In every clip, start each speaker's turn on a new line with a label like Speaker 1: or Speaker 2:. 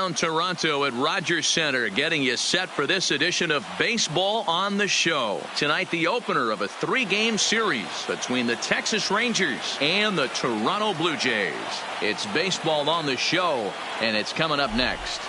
Speaker 1: downtown Toronto at Rogers Center, getting you set for this edition of Baseball on the Show. Tonight, the opener of a 3-game series between the Texas Rangers and the Toronto Blue Jays. It's Baseball on the Show, and it's coming up next.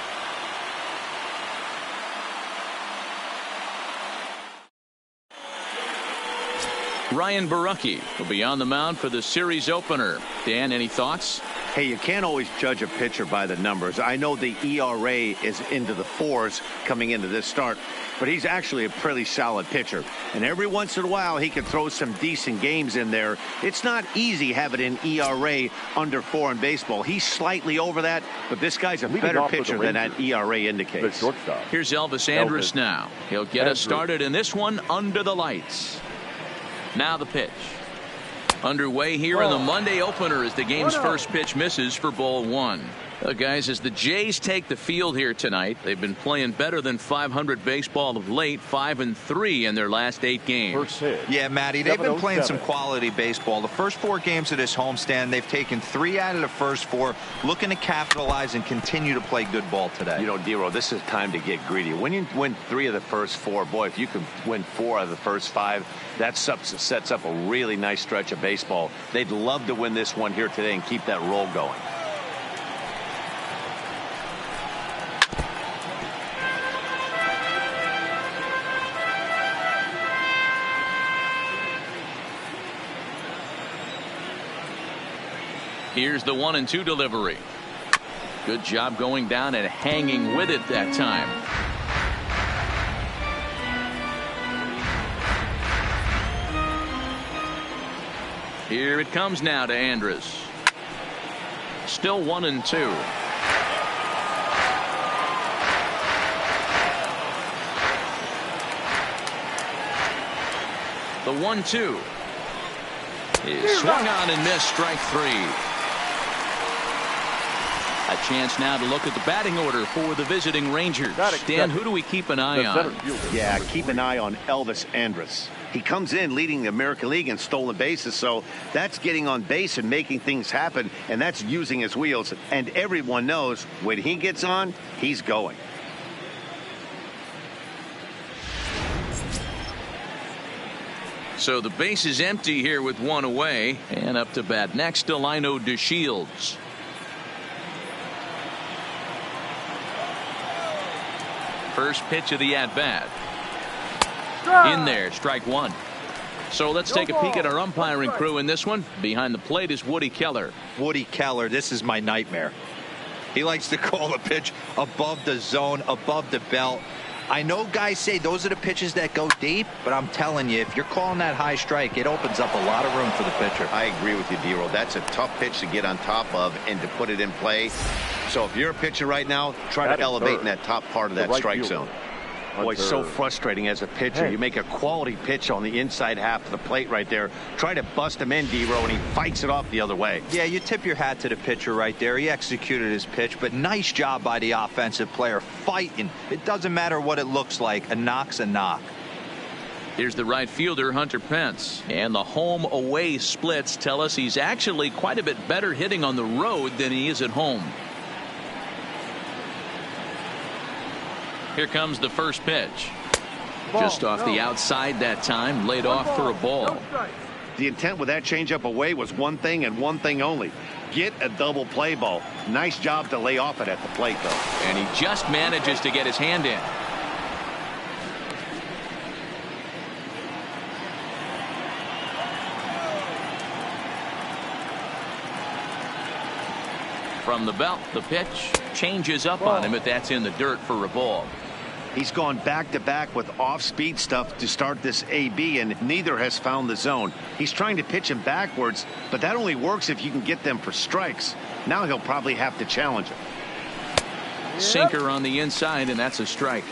Speaker 1: Ryan Borucki will be on the mound for the series opener. Dan, any thoughts?
Speaker 2: Hey, you can't always judge a pitcher by the numbers. I know the ERA is into the 4s coming into this start, but he's actually a pretty solid pitcher. And every once in a while, he can throw some decent games in there. It's not easy having an ERA under 4 in baseball. He's slightly over that, but this guy's a better pitcher than that ERA indicates.
Speaker 1: Here's Elvis Andrus now. He'll get us started in this one under the lights. Now the pitch. Underway here in the Monday opener as the game's first pitch misses for ball 1. Guys, as the Jays take the field here tonight, they've been playing better than .500 baseball of late, 5-3 in their last 8 games.
Speaker 3: Yeah, Matty, they've been playing some quality baseball. The first 4 games of this homestand, they've taken 3 out of the first 4, looking to capitalize and continue to play good ball today.
Speaker 2: You know, Dero, this is time to get greedy. When you win 3 of the first 4, boy, if you can win 4 of the first 5, that sets up a really nice stretch of baseball. They'd love to win this one here today and keep that roll going.
Speaker 1: Here's the 1-2 delivery. Good job going down and hanging with it that time. Here it comes now to Andrus. Still 1-2. The 1-2 is swung on and missed, strike 3. A chance now to look at the batting order for the visiting Rangers. Dan, who do we keep an eye on?
Speaker 2: Yeah, keep an eye on Elvis Andrus. He comes in leading the American League in stolen bases, so that's getting on base and making things happen, and that's using his wheels. And everyone knows when he gets on, he's going.
Speaker 1: So the base is empty here with 1 away, and up to bat next, Delino DeShields. First pitch of the at-bat. In there, strike 1. So let's take a peek at our umpiring crew in this one. Behind the plate is Woody Keller.
Speaker 3: Woody Keller, this is my nightmare. He likes to call the pitch above the zone, above the belt. I know guys say those are the pitches that go deep, but I'm telling you, if you're calling that high strike, it opens up a lot of room for the pitcher.
Speaker 2: I agree with you, Dero. That's a tough pitch to get on top of and to put it in play. So if you're a pitcher right now, try to elevate in that top part of that strike zone. Boy, so frustrating as a pitcher. You make a quality pitch on the inside half of the plate right there. Try to bust him in, Dero, and he fights it off the other way.
Speaker 3: Yeah, you tip your hat to the pitcher right there. He executed his pitch, but nice job by the offensive player fighting. It doesn't matter what it looks like. A knock's a knock.
Speaker 1: Here's the right fielder, Hunter Pence. And the home-away splits tell us he's actually quite a bit better hitting on the road than he is at home. Here comes the first pitch. Just off the outside that time, laid off for a ball.
Speaker 2: The intent with that changeup away was one thing and one thing only. Get a double play ball. Nice job to lay off it at the plate, though.
Speaker 1: And he just manages to get his hand in. From the belt, the pitch changes up on him, but that's in the dirt for a ball.
Speaker 2: He's gone back-to-back with off-speed stuff to start this AB, and neither has found the zone. He's trying to pitch him backwards, but that only works if you can get them for strikes. Now he'll probably have to challenge him.
Speaker 1: Sinker on the inside, and that's a strike.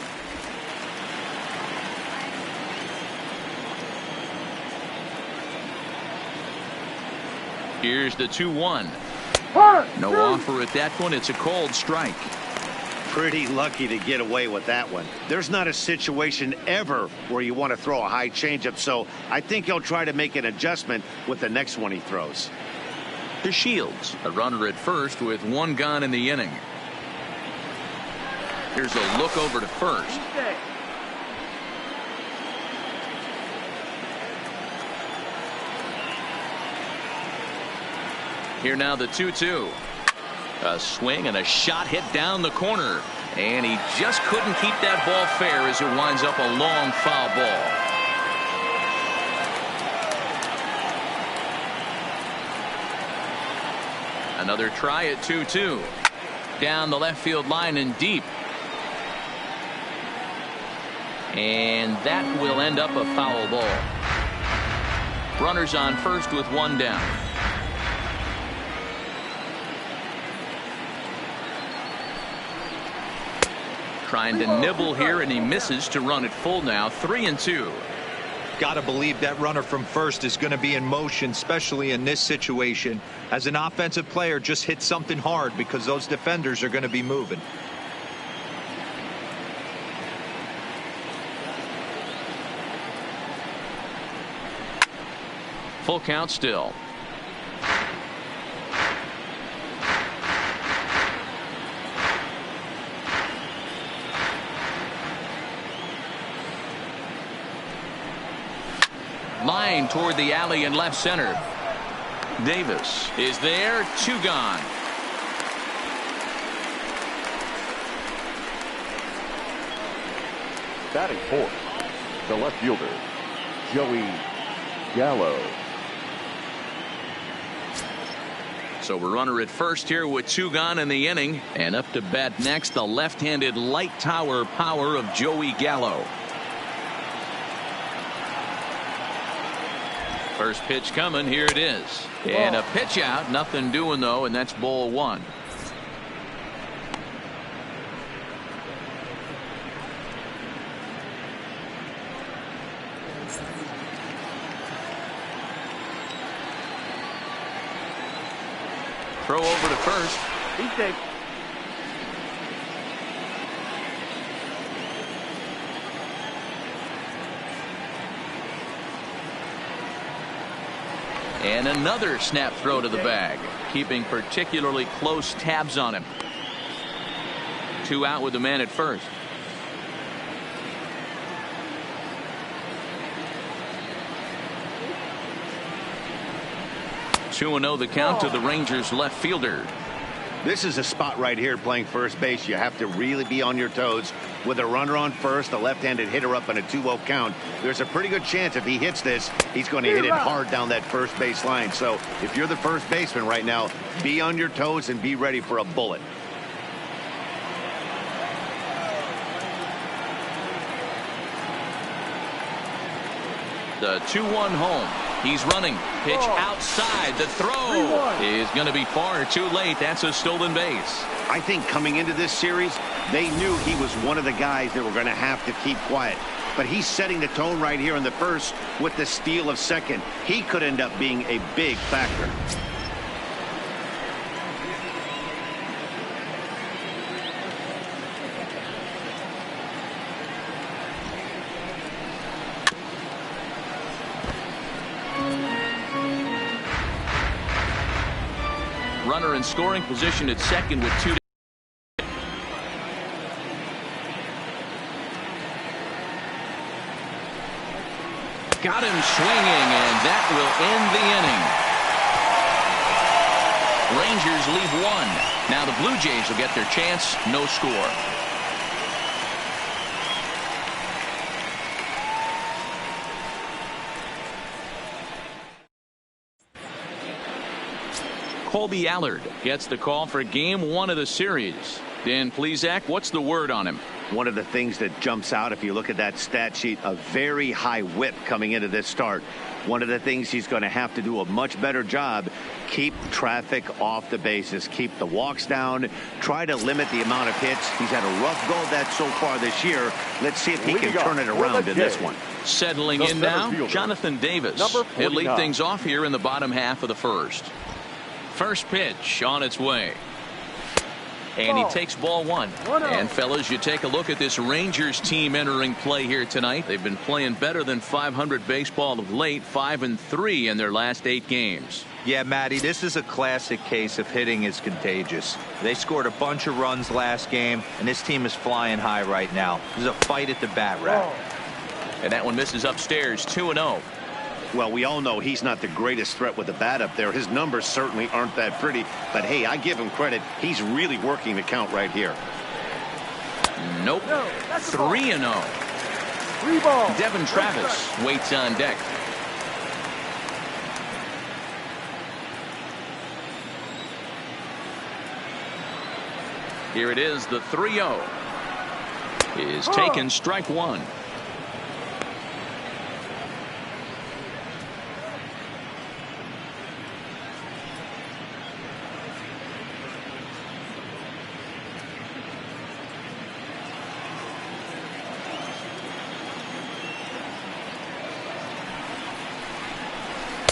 Speaker 1: Here's the 2-1. No offer at that one. It's a cold strike.
Speaker 2: Pretty lucky to get away with that one. There's not a situation ever where you want to throw a high changeup, so I think he'll try to make an adjustment with the next one he throws.
Speaker 1: DeShields, a runner at first with 1 gone in the inning. Here's a look over to first. Here now the 2-2. A swing and a shot hit down the corner. And he just couldn't keep that ball fair as it winds up a long foul ball. Another try at 2-2. Down the left field line and deep. And that will end up a foul ball. Runners on first with one down. Trying to nibble here, and he misses to run it full now. 3-2.
Speaker 3: Gotta believe that runner from first is going to be in motion, especially in this situation. As an offensive player, just hit something hard because those defenders are going to be moving.
Speaker 1: Full count still. Line toward the alley in left center. Davis is there. 2 gone.
Speaker 4: Batting fourth, the left fielder, Joey Gallo.
Speaker 1: So we're runner at first here with 2 gone in the inning. And up to bat next, the left-handed light tower power of Joey Gallo. First pitch coming. Here it is. And a pitch out. Nothing doing, though, and that's ball 1. Throw over to first.
Speaker 4: He's safe.
Speaker 1: And another snap throw to the bag, keeping particularly close tabs on him. 2 out with the man at first. Two 2-0 the count to the Rangers left fielder.
Speaker 2: This is a spot right here playing first base. You have to really be on your toes. With a runner on first, a left-handed hitter up on a 2-0 count, there's a pretty good chance if he hits this, he's going to hit it hard down that first base line. So if you're the first baseman right now, be on your toes and be ready for a bullet.
Speaker 1: The 2-1 home. He's running. Pitch outside. The throw is going to be far too late. That's a stolen base.
Speaker 2: I think coming into this series, they knew he was one of the guys that were going to have to keep quiet. But he's setting the tone right here in the first with the steal of second. He could end up being a big factor.
Speaker 1: Runner in scoring position at second with 2. Got him swinging, and that will end the inning. Rangers leave 1. Now the Blue Jays will get their chance. No score. Colby Allard gets the call for game 1 of the series. Dan Plesac, what's the word on him?
Speaker 2: One of the things that jumps out if you look at that stat sheet, a very high whip coming into this start. One of the things he's going to have to do a much better job, keep traffic off the bases, keep the walks down, try to limit the amount of hits. He's had a rough go at that so far this year. Let's see if he can turn it around in this one.
Speaker 1: Settling in now, Jonathan Davis. He'll lead things off here in the bottom half of the first. First pitch on its way. And he takes ball one. And fellas, you take a look at this Rangers team entering play here tonight. They've been playing better than .500 baseball of late, 5-3 in their last 8 games.
Speaker 3: Yeah, Matty, this is a classic case of hitting is contagious. They scored a bunch of runs last game, and this team is flying high right now. There's a fight at the bat rack.
Speaker 1: And that one misses upstairs, 2-0.
Speaker 2: Well, we all know he's not the greatest threat with the bat up there. His numbers certainly aren't that pretty. But, hey, I give him credit. He's really working the count right here.
Speaker 1: Nope. 3-0. Devin Travis waits on deck. Here it is, the 3-0 is taken, strike one.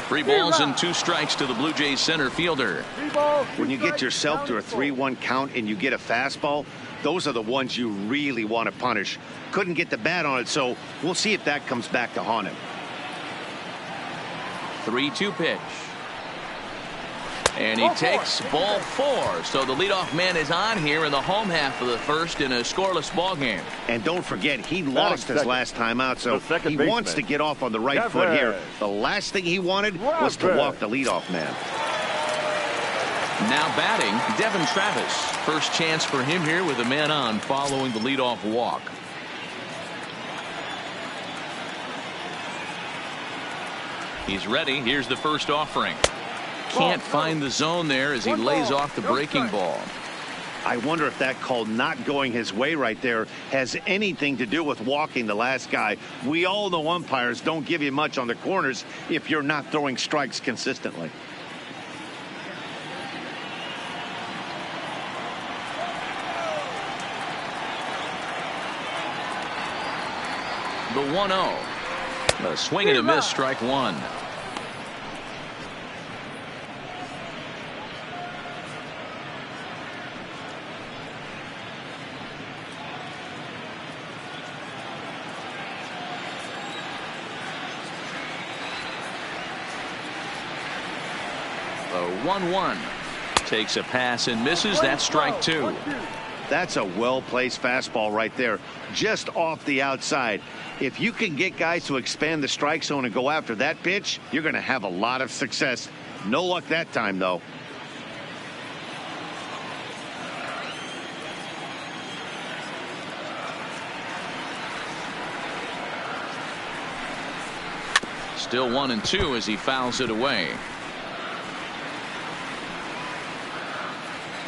Speaker 1: Three balls and 2 strikes to the Blue Jays center fielder.
Speaker 2: When you get yourself to a 3-1 count and you get a fastball, those are the ones you really want to punish. Couldn't get the bat on it, so we'll see if that comes back to haunt him.
Speaker 1: 3-2 pitch. And he takes ball 4. So the leadoff man is on here in the home half of the first in a scoreless ball game.
Speaker 2: And don't forget, he lost his last time out, so he wants to get off on the right foot here. The last thing he wanted was to walk the leadoff man.
Speaker 1: Now batting, Devin Travis. First chance for him here with a man on following the leadoff walk. He's ready. Here's the first offering. Can't find the zone there as he lays off the breaking ball.
Speaker 2: I wonder if that call not going his way right there has anything to do with walking the last guy. We all know umpires don't give you much on the corners if you're not throwing strikes consistently.
Speaker 1: The 1-0. A swing and a miss, strike one. The 1-1 takes a pass and misses. That's strike two.
Speaker 2: That's a well-placed fastball right there, just off the outside. If you can get guys to expand the strike zone and go after that pitch, you're going to have a lot of success. No luck that time, though.
Speaker 1: Still 1-2 as he fouls it away.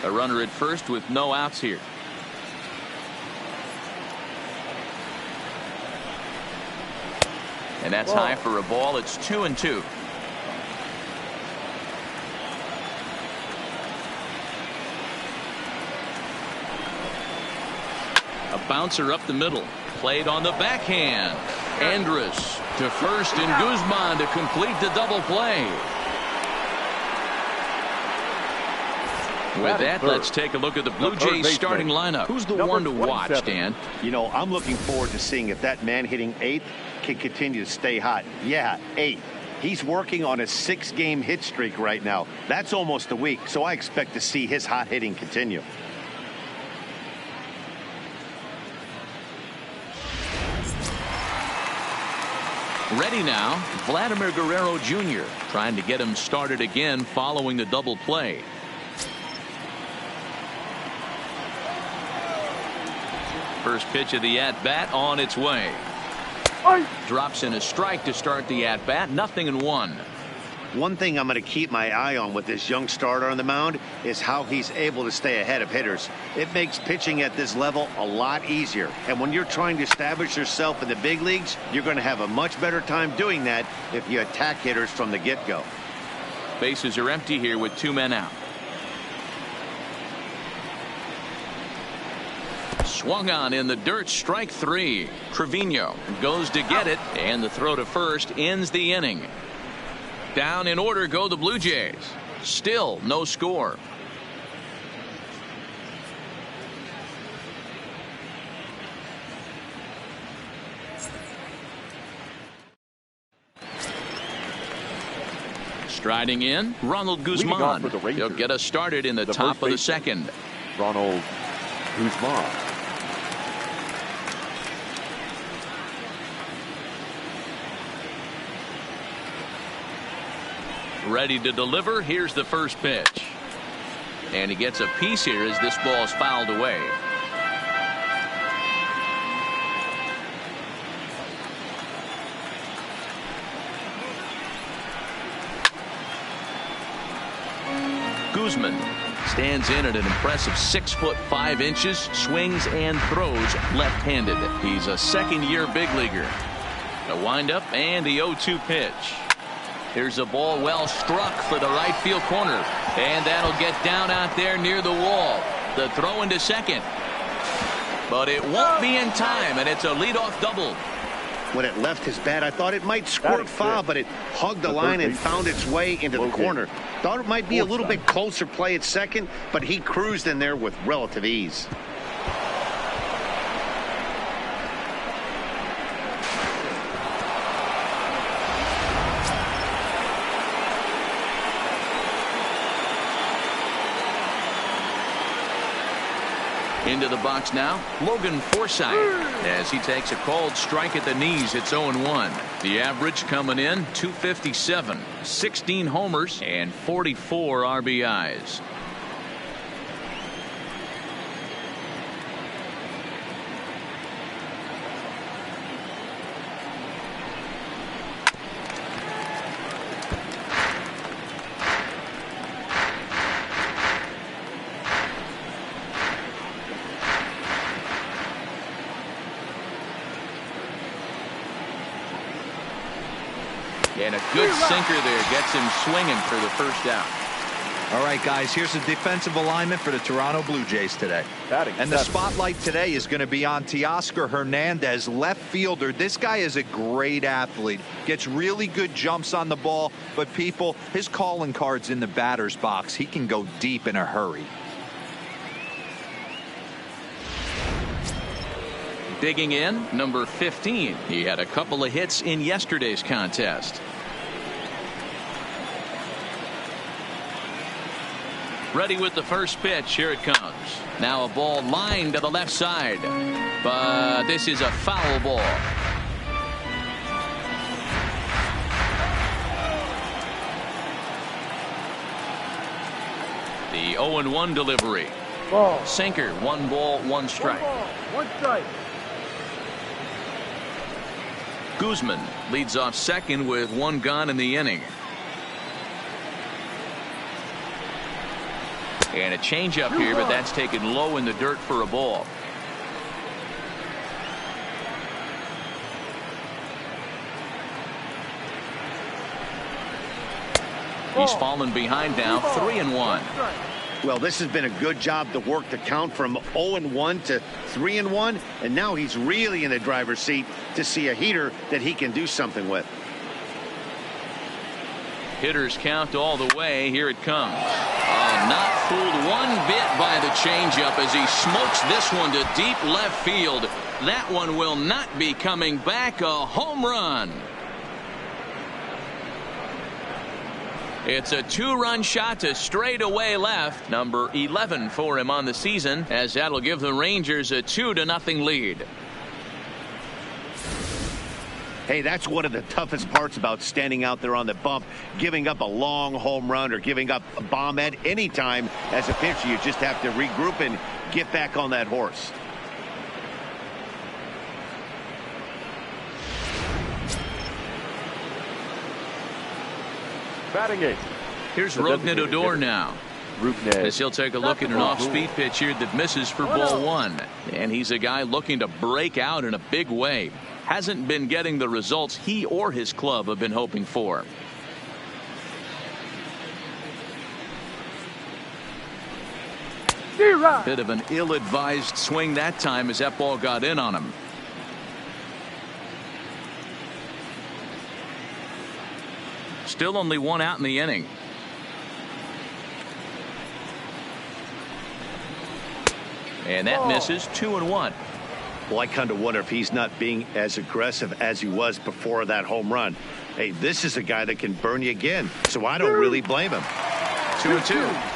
Speaker 1: A runner at first with no outs here. And that's high for a ball. It's 2-2. A bouncer up the middle. Played on the backhand. Andrus to first and Guzman to complete the double play. With that, let's take a look at the Blue Jays starting lineup. Who's the one to watch, Dan?
Speaker 2: You know, I'm looking forward to seeing if that man hitting 8th can continue to stay hot. Yeah, 8. He's working on a 6-game hit streak right now. That's almost a week, so I expect to see his hot hitting continue.
Speaker 1: Ready now, Vladimir Guerrero Jr. trying to get him started again following the double play. First pitch of the at-bat on its way. Drops in a strike to start the at-bat. 0-1.
Speaker 2: One thing I'm going to keep my eye on with this young starter on the mound is how he's able to stay ahead of hitters. It makes pitching at this level a lot easier. And when you're trying to establish yourself in the big leagues, you're going to have a much better time doing that if you attack hitters from the get-go.
Speaker 1: Bases are empty here with 2 men out. Swung on in the dirt, strike 3. Trevino goes to get it, and the throw to first ends the inning. Down in order go the Blue Jays. Still no score. Striding in, Ronald
Speaker 4: Leading off
Speaker 1: Guzman.
Speaker 4: for the Rangers,
Speaker 1: He'll get us started in the top of the second.
Speaker 4: Ronald Guzman.
Speaker 1: Ready to deliver. Here's the first pitch. And he gets a piece here as this ball's fouled away. Guzman stands in at an impressive 6'5", swings and throws left-handed. He's a second-year big leaguer. A windup and the 0-2 pitch. Here's a ball well struck for the right field corner, and that'll get down out there near the wall. The throw into second, but it won't be in time, and it's a leadoff double.
Speaker 2: When it left his bat, I thought it might squirt foul, but it hugged the line and found its way into the corner. Thought it might be a little bit closer play at second, but he cruised in there with relative ease.
Speaker 1: Into the box now, Logan Forsythe, as he takes a called strike at the knees. It's 0-1. The average coming in 257, 16 homers and 44 RBIs. And a good sinker there gets him swinging for the first out.
Speaker 3: All right, guys, here's the defensive alignment for the Toronto Blue Jays today. And the spotlight today is going to be on Teoscar Hernandez, left fielder. This guy is a great athlete, gets really good jumps on the ball, but people, his calling card's in the batter's box. He can go deep in a hurry.
Speaker 1: Digging in, number 15. He had a couple of hits in yesterday's contest. Ready with the first pitch. Here it comes. Now a ball lined to the left side, but this is a foul ball. The 0-1 delivery.
Speaker 5: Ball.
Speaker 1: Sinker. 1 ball, 1 strike.
Speaker 5: 1 strike.
Speaker 1: Guzman leads off second with 1 gone in the inning. And a changeup here, but that's taken low in the dirt for a ball. He's fallen behind now, 3-1.
Speaker 2: Well, this has been a good job to work the count from 0-1 to 3-1, and now he's really in the driver's seat to see a heater that he can do something with.
Speaker 1: Hitters count all the way. Here it comes. Not fooled one bit by the changeup as he smokes this one to deep left field. That one will not be coming back. A home run. It's a 2-run shot to straightaway left. Number 11 for him on the season, as that'll give the Rangers a 2-0 lead.
Speaker 2: Hey, that's one of the toughest parts about standing out there on the bump. Giving up a long home run or giving up a bomb at any time as a pitcher. You just have to regroup and get back on that horse.
Speaker 4: Batting 8.
Speaker 1: Here's Rougned Odor now. As he'll take a look at an off-speed pitch here that misses for ball 1. And he's a guy looking to break out in a big way. Hasn't been getting the results he or his club have been hoping for. Bit of an ill-advised swing that time as that ball got in on him. Still only 1 out in the inning. And that misses. 2-1.
Speaker 2: Well, I kind of wonder if he's not being as aggressive as he was before that home run. Hey, this is a guy that can burn you again, so I don't really blame him.
Speaker 1: 2-2.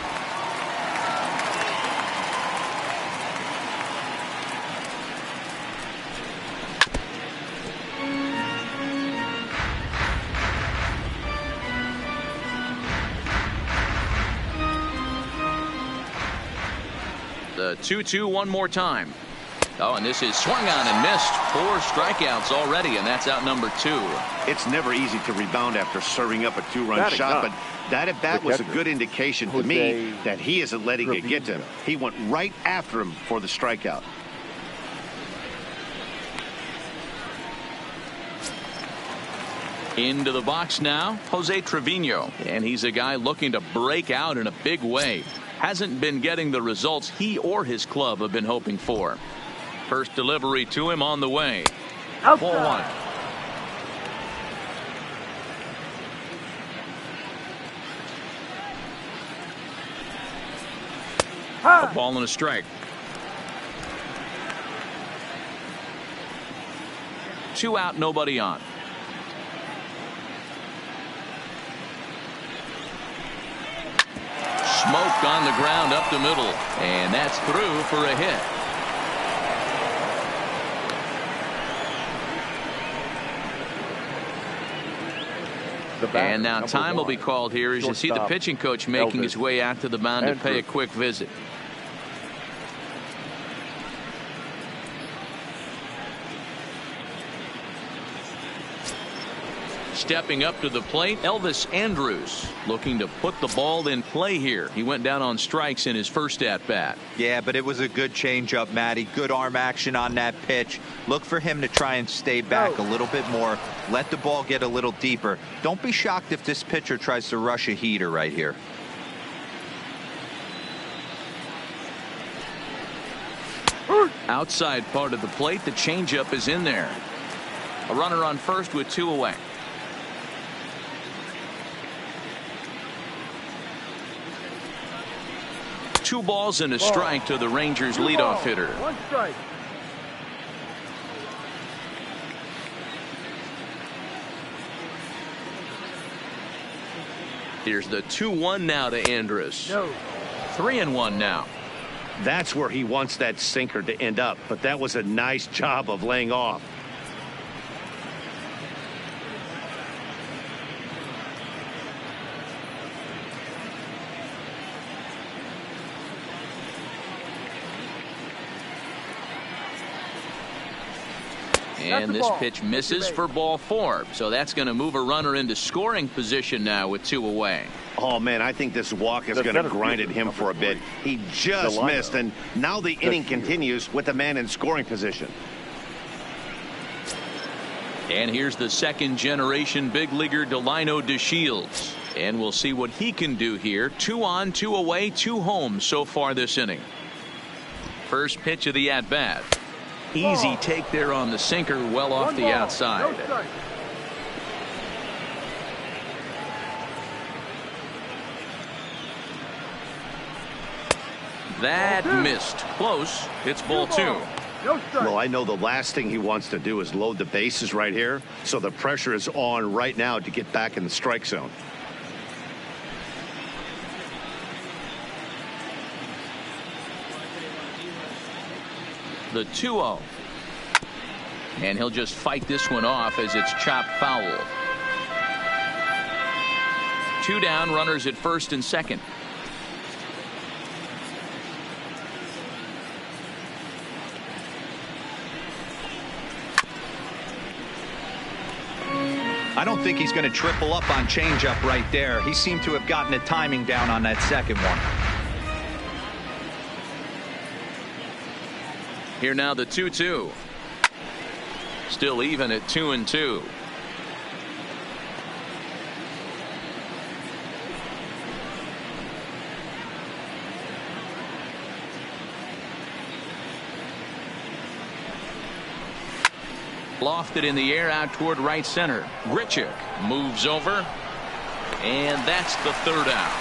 Speaker 1: The 2-2 one more time. Oh, and this is swung on and missed. 4 strikeouts already, and that's out number 2.
Speaker 2: It's never easy to rebound after serving up a 2-run shot, but that at bat was a good indication to me that he isn't letting it get to him. He went right after him for the strikeout.
Speaker 1: Into the box now, Jose Trevino, and he's a guy looking to break out in a big way. Hasn't been getting the results he or his club have been hoping for. First delivery to him on the way. 4-1. A ball and a strike. 2 out, nobody on. Smoke on the ground up the middle, and that's through for a hit. And now time will be called here as you see the pitching coach making his way out to the mound to pay a quick visit. Stepping up to the plate, Elvis Andrus looking to put the ball in play here. He went down on strikes in his first at bat.
Speaker 3: Yeah, but it was a good changeup, Matty. Good arm action on that pitch. Look for him to try and stay back a little bit more. Let the ball get a little deeper. Don't be shocked if this pitcher tries to rush a heater right here.
Speaker 1: Outside part of the plate, the changeup is in there. A runner on first with 2 away. Two balls and a strike to the Rangers leadoff hitter.
Speaker 5: 1 strike.
Speaker 1: Here's the 2-1 now to Andrus. 3-1 now.
Speaker 2: That's where he wants that sinker to end up, but that was a nice job of laying off.
Speaker 1: And this pitch misses for ball 4. So that's going to move a runner into scoring position now with 2 away.
Speaker 2: Oh, man, I think this walk is going to grind at him for a bit. He just missed, and now the inning continues with the man in scoring position.
Speaker 1: And here's the second generation big leaguer Delino DeShields. And we'll see what he can do here. 2 on, 2 away, 2 home so far this inning. First pitch of the at-bat. Easy take there on the sinker, well off the outside. That missed. Close. It's ball 2.
Speaker 2: Well, I know the last thing he wants to do is load the bases right here, so the pressure is on right now to get back in the strike zone.
Speaker 1: The 2-0. And he'll just fight this one off as it's chopped foul. 2 down, runners at first and second.
Speaker 3: I don't think he's going to triple up on changeup right there. He seemed to have gotten the timing down on that second one.
Speaker 1: Here now the 2-2. Still even at 2-2. Lofted in the air out toward right center. Grichuk moves over, and that's the 3rd out.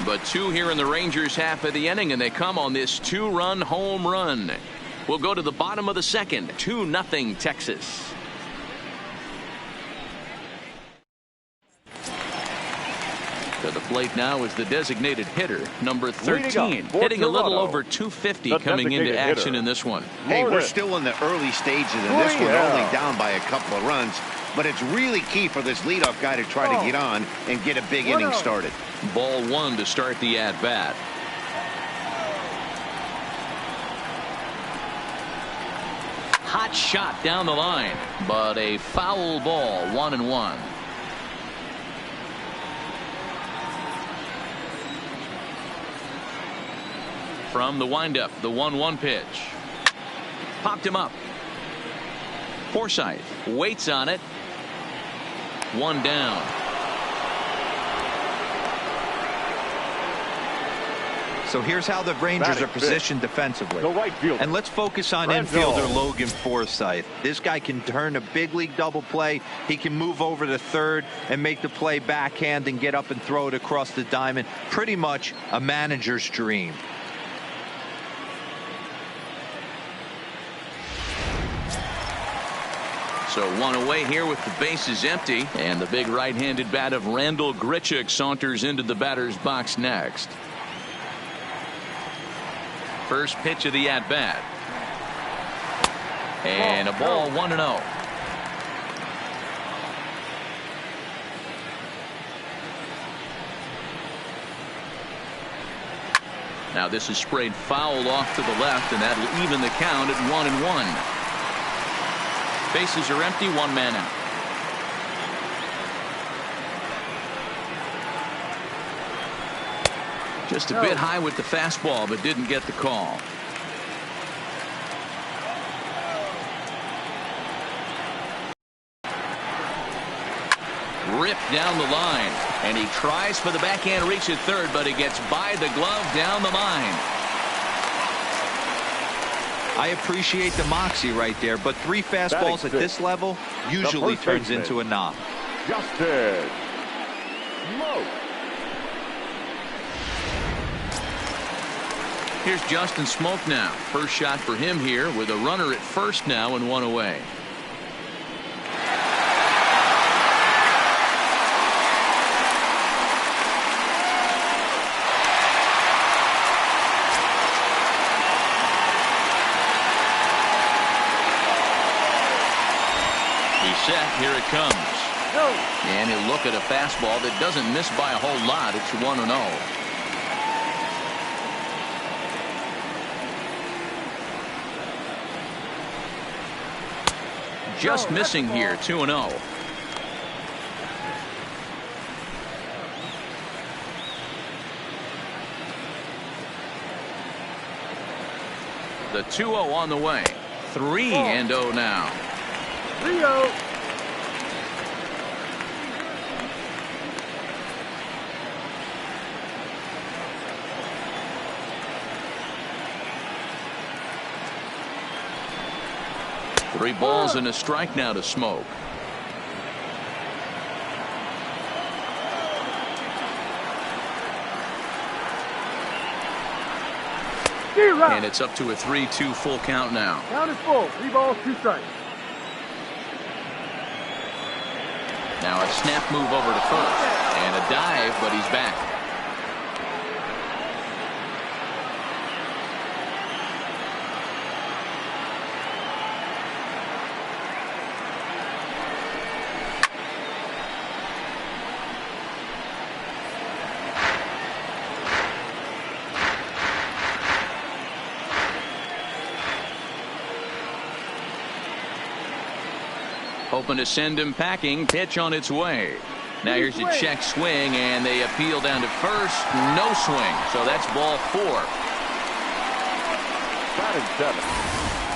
Speaker 1: But 2 here in the Rangers half of the inning, and they come on this 2-run home run. We'll go to the bottom of the second. 2-0 Texas. To the plate now is the designated hitter, number 13, hitting a little over 250 coming into action in this one.
Speaker 2: Hey, we're still in the early stages of this one, only down by a couple of runs. But it's really key for this leadoff guy to try to get on and get a big inning started.
Speaker 1: Ball 1 to start the at-bat. Hot shot down the line, but a foul ball, 1-1. From the windup, the 1-1 pitch. Popped him up. Forsythe waits on it. 1 down.
Speaker 3: So here's how the Rangers are positioned defensively.
Speaker 4: The right fielder.
Speaker 3: And let's focus on infielder Logan Forsythe. This guy can turn a big league double play. He can move over to third and make the play backhand and get up and throw it across the diamond. Pretty much a manager's dream.
Speaker 1: So 1 away here with the bases empty, and the big right-handed bat of Randal Grichuk saunters into the batter's box next. First pitch of the at-bat. And a ball, 1-0. Now this is sprayed foul off to the left, and that'll even the count at 1-1. Bases are empty, 1 man out. Just a bit high with the fastball, but didn't get the call. Ripped down the line, and he tries for the backhand reach at third, but he gets by the glove down the line.
Speaker 3: I appreciate the moxie right there, but 3 fastballs at this level usually turns into a knock.
Speaker 4: Justin Smoke.
Speaker 1: Here's Justin Smoke now. First shot for him here with a runner at first now and 1 away. Set, here it comes. And he'll look at a fastball that doesn't miss by a whole lot. It's 1-0. Just missing here, 2-0. The 2-0 on the way. 3-0 now.
Speaker 4: 3-0.
Speaker 1: 3 balls and a strike now to Smoke. And it's up to a 3-2 full count now.
Speaker 4: Count is full. 3 balls, 2 strikes.
Speaker 1: Now a snap move over to first. And a dive, but he's back. Hoping to send him packing. Pitch on its way. Now here's a check swing, and they appeal down to first. No swing. So that's ball 4.
Speaker 4: Batting 7.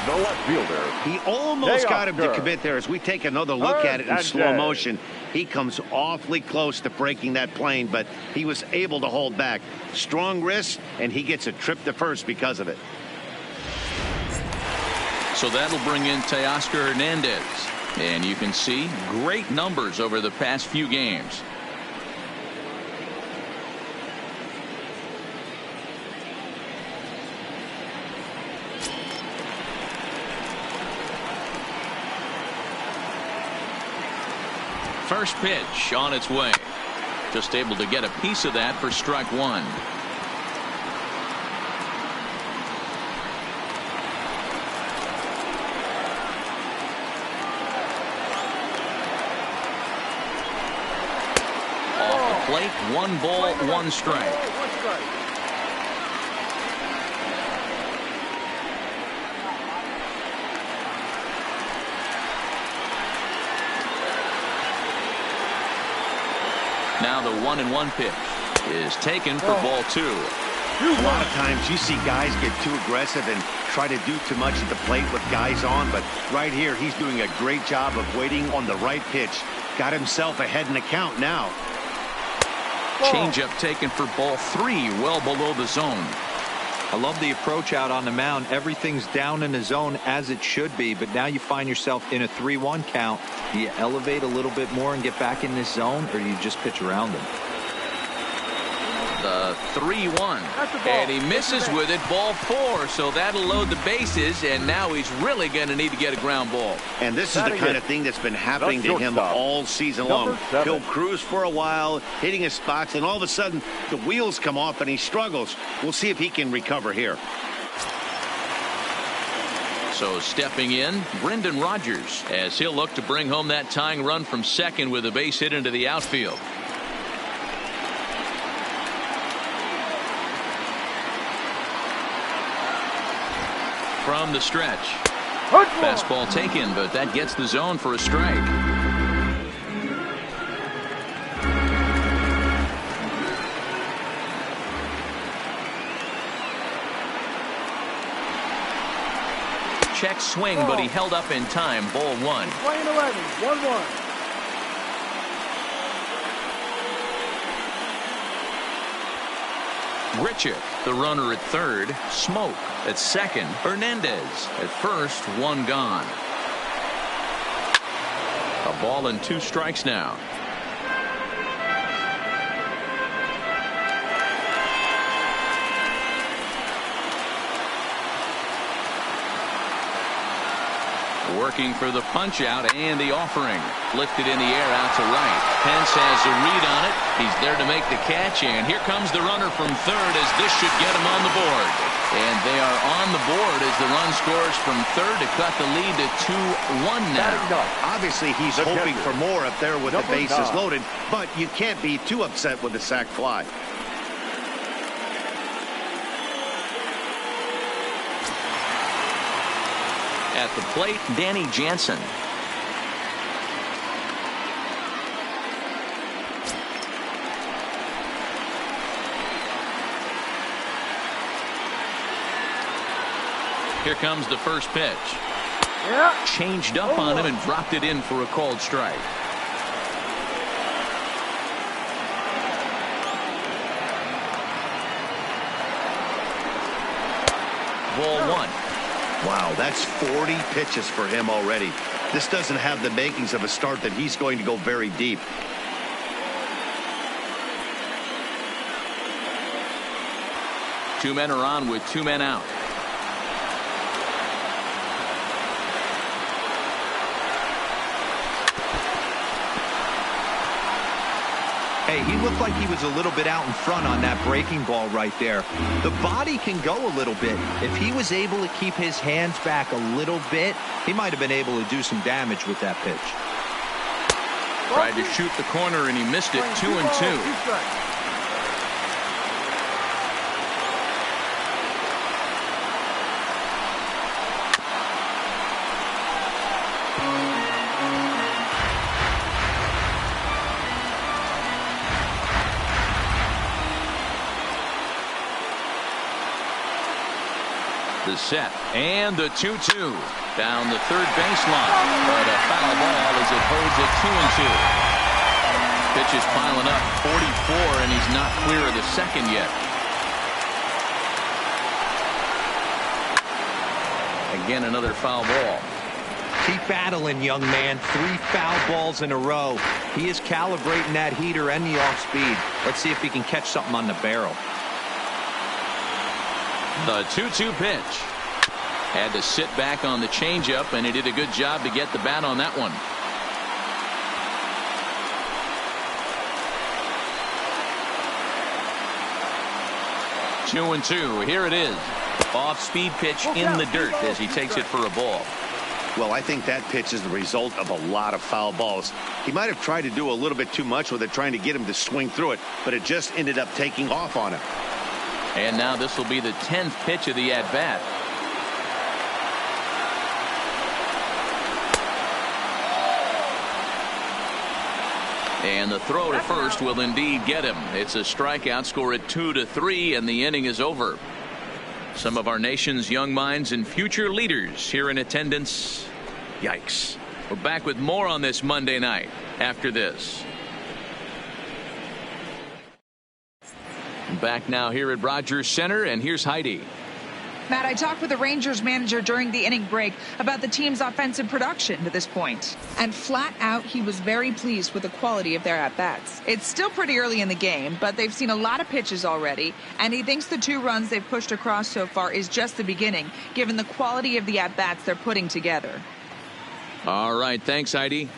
Speaker 4: The left fielder.
Speaker 2: He almost got him to commit there. As we take another look at it in slow motion, he comes awfully close to breaking that plane, but he was able to hold back. Strong wrist, and he gets a trip to first because of it.
Speaker 1: So that'll bring in Teoscar Hernandez. And you can see great numbers over the past few games. First pitch on its way. Just able to get a piece of that for strike one. Off the plate, 1 ball, 1 strike. Now the 1-1 pitch is taken for ball 2.
Speaker 2: A lot of times you see guys get too aggressive and try to do too much at the plate with guys on, but right here he's doing a great job of waiting on the right pitch. Got himself ahead in the count now.
Speaker 1: Changeup taken for ball 3, well below the zone.
Speaker 3: I love the approach out on the mound. Everything's down in the zone as it should be, but now you find yourself in a 3-1 count. Do you elevate a little bit more and get back in this zone, or do you just pitch around him?
Speaker 1: The 3-1, and he misses with it, ball 4, so that'll load the bases, and now he's really going to need to get a ground ball.
Speaker 2: And this is the kind of thing that's been happening to him all season long. He'll cruise for a while, hitting his spots, and all of a sudden the wheels come off and he struggles. We'll see if he can recover here.
Speaker 1: So stepping in, Brendan Rodgers, as he'll look to bring home that tying run from second with a base hit into the outfield. From the stretch. Fastball taken, but that gets the zone for a strike. Check swing, but he held up in time. Ball 1.
Speaker 4: Playing 11, 1-1.
Speaker 1: Richard, the runner at third. Smoke at second. Hernandez at first. 1 gone. A ball and 2 strikes now. Working for the punch out and the offering. Lifted in the air out to right. Pence has a read on it. He's there to make the catch, and here comes the runner from third as this should get him on the board. And they are on the board as the run scores from third to cut the lead to 2-1 now.
Speaker 2: Obviously he's hoping for more up there with the bases loaded, but you can't be too upset with the sac fly.
Speaker 1: At the plate, Danny Jansen. Here comes the first pitch. Changed up on him and dropped it in for a called strike. Ball 1.
Speaker 2: Wow, that's 40 pitches for him already. This doesn't have the makings of a start that he's going to go very deep.
Speaker 1: Two men are on with 2 men out.
Speaker 3: Hey, he looked like he was a little bit out in front on that breaking ball right there. The body can go a little bit. If he was able to keep his hands back a little bit, he might have been able to do some damage with that pitch.
Speaker 1: Tried to shoot the corner and he missed it. 2-2. The set and the 2-2 down the third baseline, but a foul ball as it holds at 2-2. Pitch is piling up, 44, and he's not clear of the second yet. Again, another foul ball.
Speaker 3: Keep battling, young man. 3 foul balls in a row. He is calibrating that heater and the off speed. Let's see if he can catch something on the barrel.
Speaker 1: The 2-2 pitch. Had to sit back on the changeup, and he did a good job to get the bat on that one. 2-2. Here it is. Off-speed pitch in the dirt as he takes it for a ball.
Speaker 2: Well, I think that pitch is the result of a lot of foul balls. He might have tried to do a little bit too much with it, trying to get him to swing through it, but it just ended up taking off on him.
Speaker 1: And now this will be the 10th pitch of the at-bat. And the throw to first will indeed get him. It's a strikeout, score at 2-3, and the inning is over. Some of our nation's young minds and future leaders here in attendance. Yikes. We're back with more on this Monday night after this. Back now here at Rogers Center, and here's Heidi.
Speaker 5: Matt, I talked with the Rangers manager during the inning break about the team's offensive production to this point. And flat out, he was very pleased with the quality of their at-bats. It's still pretty early in the game, but they've seen a lot of pitches already. And he thinks the 2 runs they've pushed across so far is just the beginning, given the quality of the at-bats they're putting together.
Speaker 1: All right, thanks, Heidi.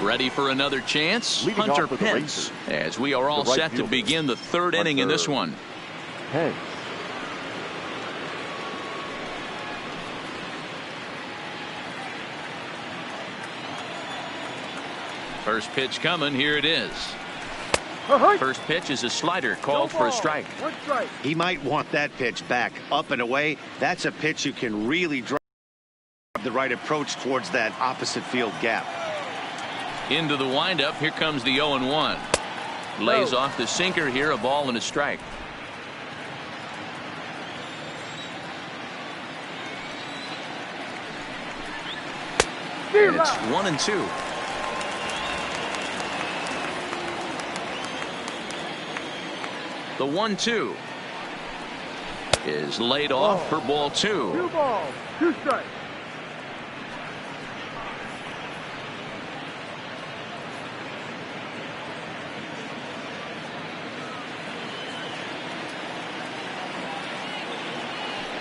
Speaker 1: Ready for another chance?
Speaker 6: Leading
Speaker 1: Hunter
Speaker 6: off with the
Speaker 1: Pence,
Speaker 6: Rangers,
Speaker 1: as we are all
Speaker 6: the right
Speaker 1: set to
Speaker 6: fielder,
Speaker 1: begin the 3rd inning in this one.
Speaker 6: Hey.
Speaker 1: First pitch coming. Here it is. First pitch is a slider called for a strike.
Speaker 4: 1 strike.
Speaker 2: He might want that pitch back, up and away. That's a pitch you can really drive the right approach towards that opposite field gap.
Speaker 1: Into the windup. Here comes the 0-1. Lays off the sinker here, a ball and a strike. It's 1-2. The 1-2 is laid off for ball 2.
Speaker 4: 2 balls, 2 strikes.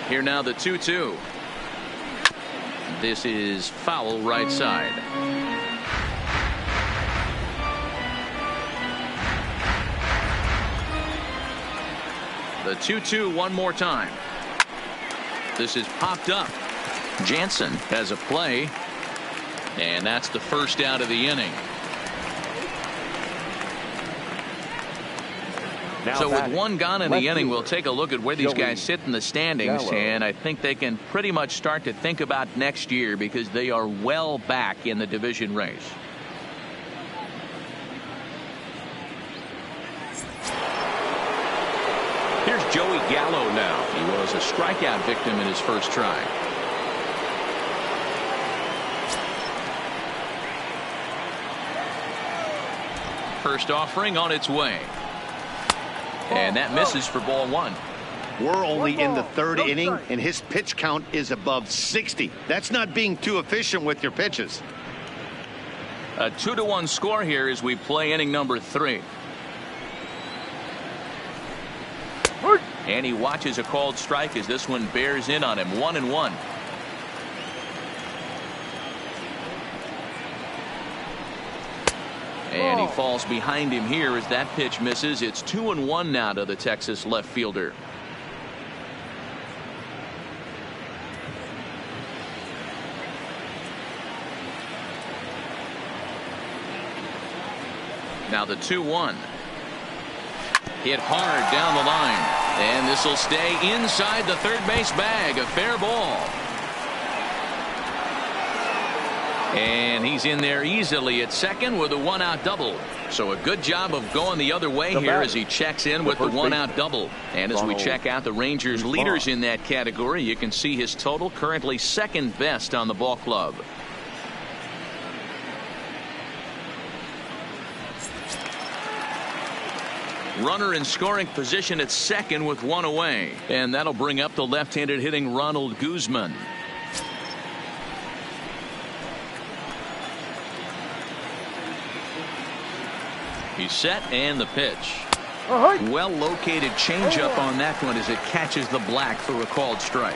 Speaker 1: Here now the 2-2. This is foul right side. The 2-2 one more time. This is popped up. Jansen has a play, and that's the first out of the inning. So with one gone in the inning, we'll take a look at where these guys sit in the standings, and I think they can pretty much start to think about next year because they are well back in the division race. Here's Joey Gallo now. He was a strikeout victim in his first try. First offering on its way. And that misses for ball 1.
Speaker 2: We're only in the 3rd inning, and his pitch count is above 60. That's not being too efficient with your pitches.
Speaker 1: A 2-1 score here as we play inning number 3. And he watches a called strike as this one bears in on him. 1-1. And he falls behind him here as that pitch misses. It's 2-1 now to the Texas left fielder. Now the 2-1. Hit hard down the line. And this will stay inside the third base bag. A fair ball. And he's in there easily at second with a 1-out double. So a good job of going the other way here as he checks in with the 1-out double. And as we check out the Rangers leaders in that category, you can see his total currently second best on the ball club. Runner in scoring position at second with 1 away. And that'll bring up the left-handed hitting Ronald Guzman. He's set and the pitch. Well located changeup on that one as it catches the black for a called strike.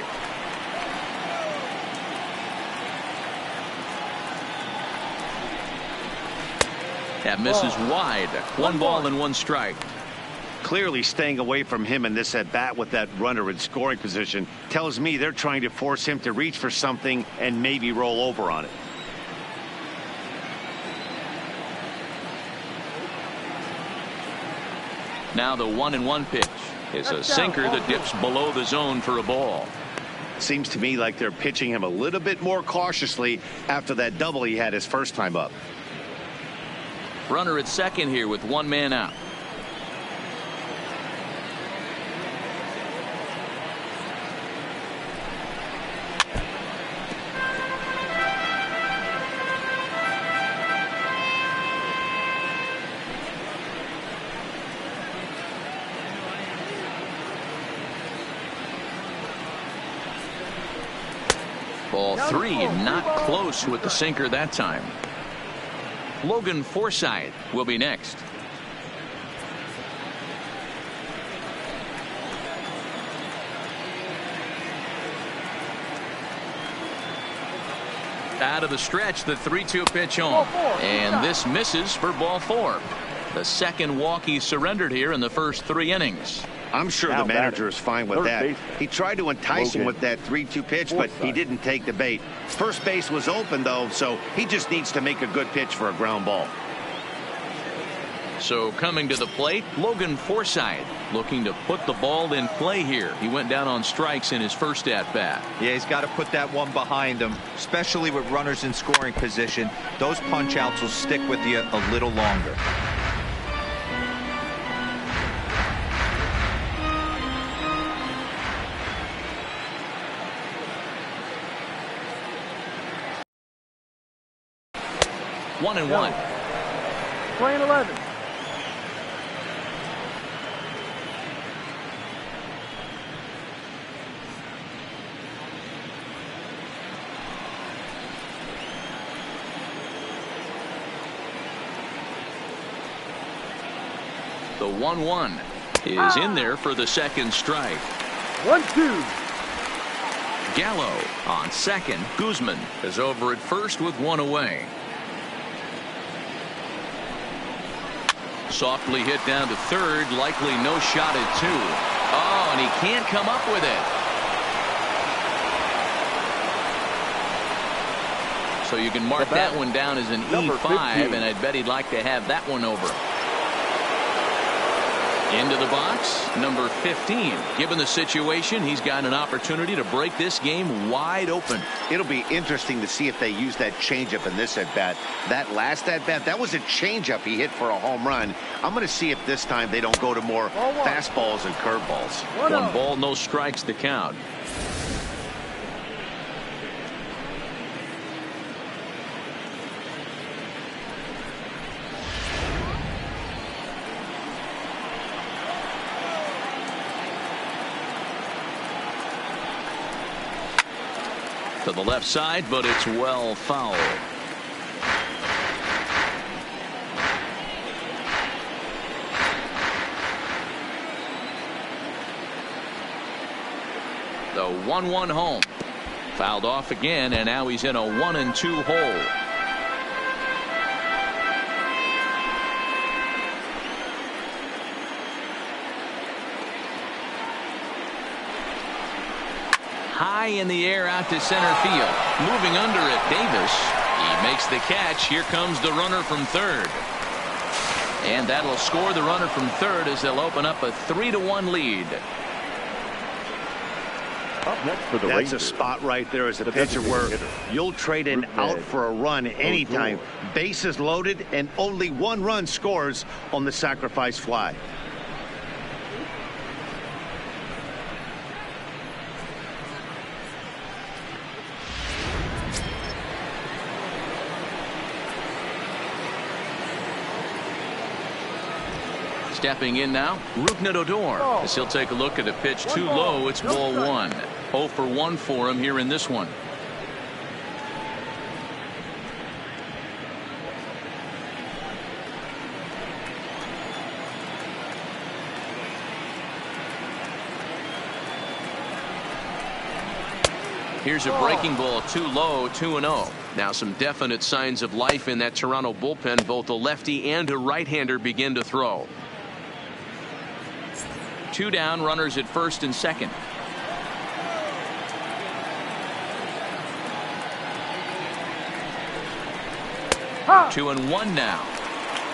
Speaker 1: That misses wide. 1 ball and 1 strike.
Speaker 2: Clearly staying away from him in this at-bat with that runner in scoring position tells me they're trying to force him to reach for something and maybe roll over on it.
Speaker 1: Now the 1-1 pitch is a sinker that dips below the zone for a ball.
Speaker 2: Seems to me like they're pitching him a little bit more cautiously after that double he had his first time up.
Speaker 1: Runner at second here with one man out. Ball three, not close with the sinker that time. Logan Forsythe will be next. Out of the stretch, the 3-2 pitch on. And this misses for ball four. The second walk he surrendered here in the first 3 innings.
Speaker 2: I'm sure the manager is fine with that. He tried to entice him with that 3-2 pitch, but he didn't take the bait. First base was open, though, so he just needs to make a good pitch for a ground ball.
Speaker 1: So coming to the plate, Logan Forsythe looking to put the ball in play here. He went down on strikes in his first at-bat.
Speaker 3: Yeah, he's got to put that one behind him, especially with runners in scoring position. Those punch-outs will stick with you a little longer.
Speaker 1: One and one.
Speaker 4: Playing 11.
Speaker 1: The 1-1 is in there for the second strike.
Speaker 4: 1-2.
Speaker 1: Gallo on second. Guzman is over at first with one away. Softly hit down to third, likely no shot at 2. Oh, and he can't come up with it. So you can mark that one down as an E5, and I'd bet he'd like to have that one over. Into the box, number 15. Given the situation, he's got an opportunity to break this game wide open.
Speaker 2: It'll be interesting to see if they use that changeup in this at-bat. That last at-bat, that was a changeup he hit for a home run. I'm going to see if this time they don't go to more fastballs and curveballs.
Speaker 1: 1 ball, no strikes to count. To the left side, but it's well fouled. The 1-1 home. Fouled off again, and now he's in a 1-2 hole. High in the air out to center field. Moving under it, Davis. He makes the catch. Here comes the runner from third. And that'll score the runner from third as they'll open up a 3-1 lead.
Speaker 6: Up next for the
Speaker 2: That's
Speaker 6: Rangers.
Speaker 2: a spot right there as a pitcher where you'll trade an out for a run anytime. Bases loaded and only 1 run scores on the sacrifice fly.
Speaker 1: Stepping in now, Rougned Odor, as he'll take a look at a pitch too low. It's ball 1. 0 for 1 for him here in this one. Here's a breaking ball too low, 2-0. Now some definite signs of life in that Toronto bullpen. Both a lefty and a right-hander begin to throw. 2 down, runners at first and second.
Speaker 4: Ha!
Speaker 1: 2-1 now.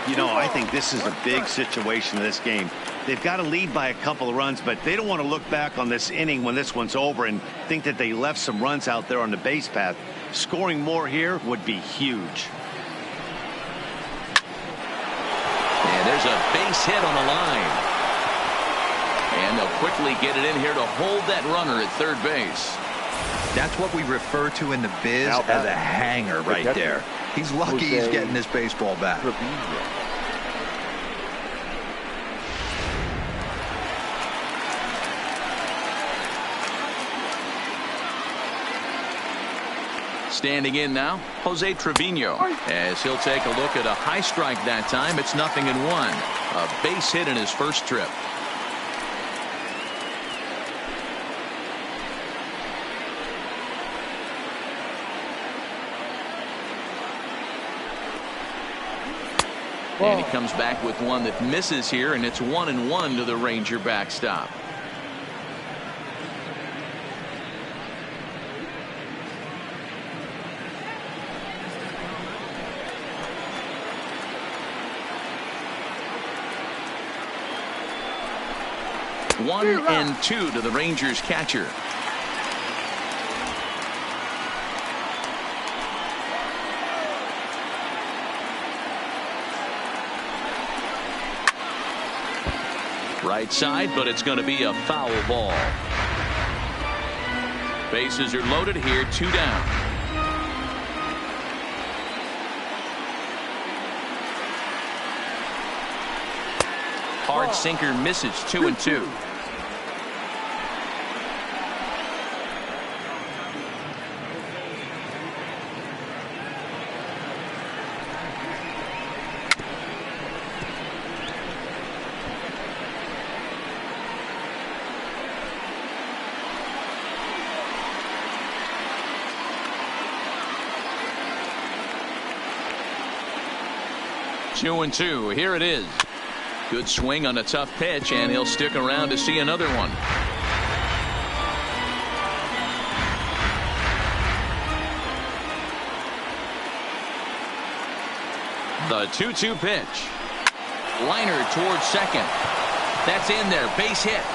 Speaker 2: You know, I think this is a big situation in this game. They've got to lead by a couple of runs, but they don't want to look back on this inning when this one's over and think that they left some runs out there on the base path. Scoring more here would be huge.
Speaker 1: And there's a base hit on the line. And they'll quickly get it in here to hold that runner at third base.
Speaker 3: That's what we refer to in the biz as a hanger right there. He's lucky he's getting this baseball back.
Speaker 1: Standing in now, Jose Trevino, as he'll take a look at a high strike that time. It's 0-1. A base hit in his first trip. And he comes back with one that misses here, and it's 1-1 to the Ranger backstop. One and 2 to the Rangers catcher. Right side, but it's going to be a foul ball. Bases are loaded here, 2 down. Hard sinker misses, 2-2. Two and 2. Here it is. Good swing on a tough pitch, and he'll stick around to see another one. The 2-2 pitch. Liner towards second. That's in there. Base hit.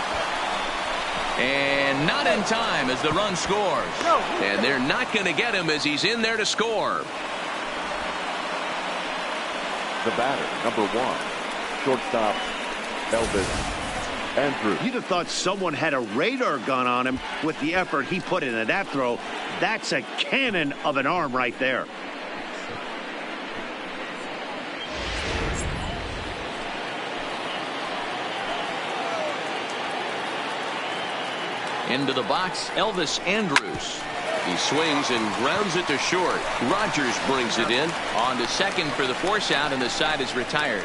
Speaker 1: And not in time as the run scores. And they're not going to get him as he's in there to score.
Speaker 6: The batter, number 1, shortstop, Elvis Andrews.
Speaker 2: You'd have thought someone had a radar gun on him with the effort he put into that throw. That's a cannon of an arm right there.
Speaker 1: Into the box, Elvis Andrews. He swings and grounds it to short. Rogers brings it in. On to second for the force out, and the side is retired.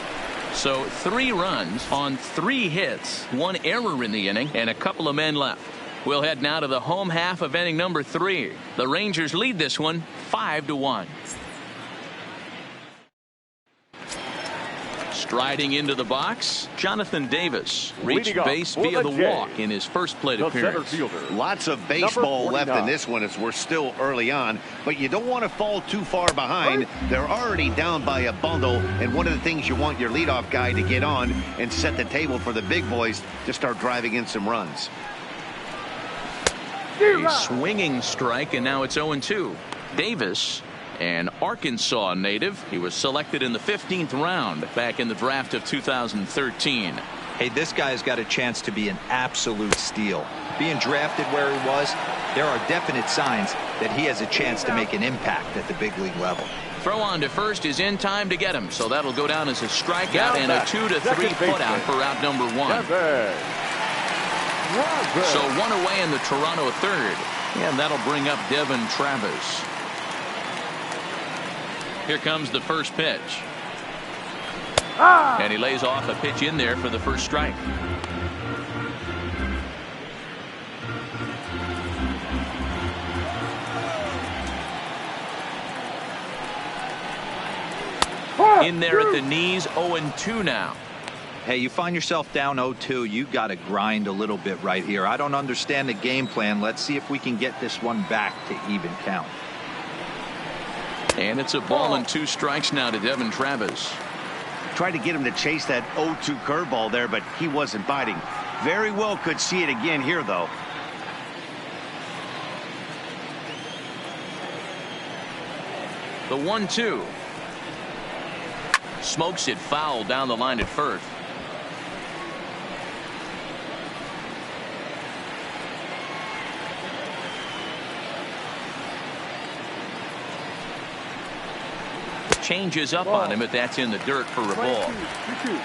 Speaker 1: So 3 runs on 3 hits, 1 error in the inning, and a couple of men left. We'll head now to the home half of inning number 3. The Rangers lead this one 5-1. Striding into the box, Jonathan Davis reached base via the walk in his first plate appearance.
Speaker 2: Lots of baseball left in this one as we're still early on, but you don't want to fall too far behind. They're already down by a bundle, and one of the things you want your leadoff guy to get on and set the table for the big boys to start driving in some runs.
Speaker 1: A swinging strike, and now it's 0-2. Davis, an Arkansas native. He was selected in the 15th round back in the draft of 2013.
Speaker 3: Hey, this guy's got a chance to be an absolute steal. Being drafted where he was, there are definite signs that he has a chance to make an impact at the big league level.
Speaker 1: Throw on to first is in time to get him, so that'll go down as a strikeout and a 2-3 put out for out number 1. So 1 away in the Toronto third, and that'll bring up Devin Travis. Here comes the first pitch. And he lays off a pitch in there for the first strike. In there at the knees, 0-2 now.
Speaker 3: Hey, you find yourself down 0-2, you got to grind a little bit right here. I don't understand the game plan. Let's see if we can get this one back to even count.
Speaker 1: And it's a ball and 2 strikes now to Devin Travis.
Speaker 2: Tried to get him to chase that 0-2 curveball there, but he wasn't biting. Very well could see it again here, though.
Speaker 1: The 1-2. Smokes it foul down the line at first. Changes up on him, but that's in the dirt for a ball.
Speaker 4: 2-2.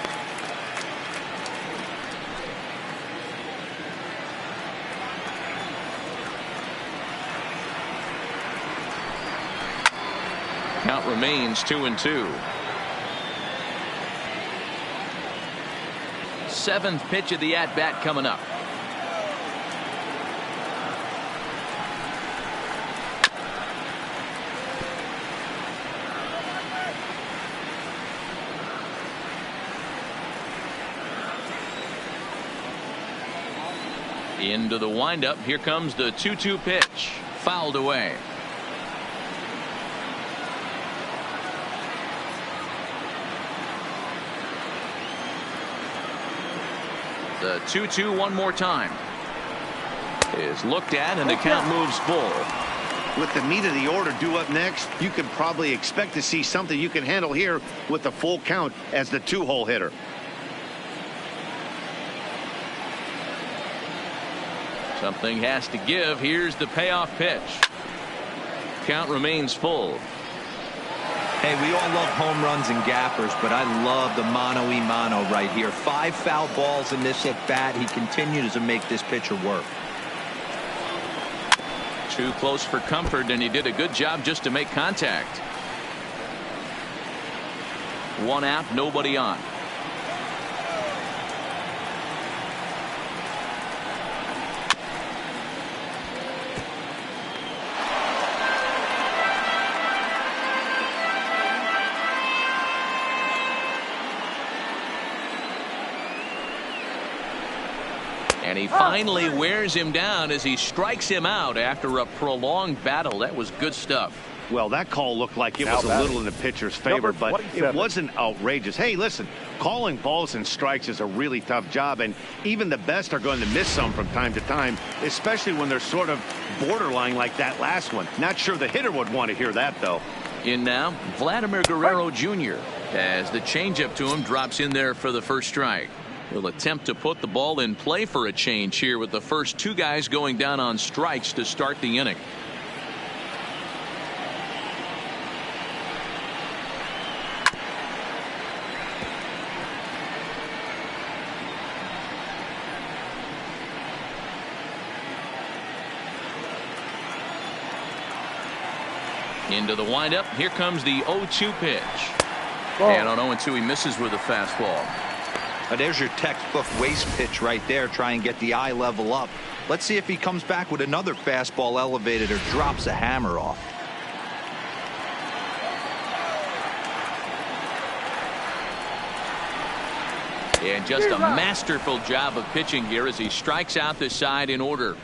Speaker 1: Count remains 2-2. 7th pitch of the at-bat coming up. Into the windup. Here comes the 2-2 pitch. Fouled away. The 2-2 one more time is looked at, and the count moves full.
Speaker 2: With the meat of the order due up next, you could probably expect to see something you can handle here with the full count as the 2-hole hitter.
Speaker 1: Something has to give. Here's the payoff pitch. Count remains full.
Speaker 3: Hey, we all love home runs and gappers, but I love the mano-y-mano right here. 5 foul balls in this at-bat. He continues to make this pitcher work.
Speaker 1: Too close for comfort, and he did a good job just to make contact. 1 out, nobody on. And he finally wears him down as he strikes him out after a prolonged battle. That was good stuff.
Speaker 2: Well, that call looked like it was a little in the pitcher's favor, but it wasn't outrageous. Hey, listen, calling balls and strikes is a really tough job, and even the best are going to miss some from time to time, especially when they're sort of borderline like that last one. Not sure the hitter would want to hear that, though.
Speaker 1: In now, Vladimir Guerrero Jr. as the changeup to him drops in there for the first strike. He'll attempt to put the ball in play for a change here with the first 2 guys going down on strikes to start the inning. Into the windup. Here comes the 0-2 pitch. And on 0-2 he misses with a fastball.
Speaker 3: There's your textbook waste pitch right there. Try and get the eye level up. Let's see if he comes back with another fastball elevated or drops a hammer off.
Speaker 1: And just a masterful job of pitching here as he strikes out the side in order.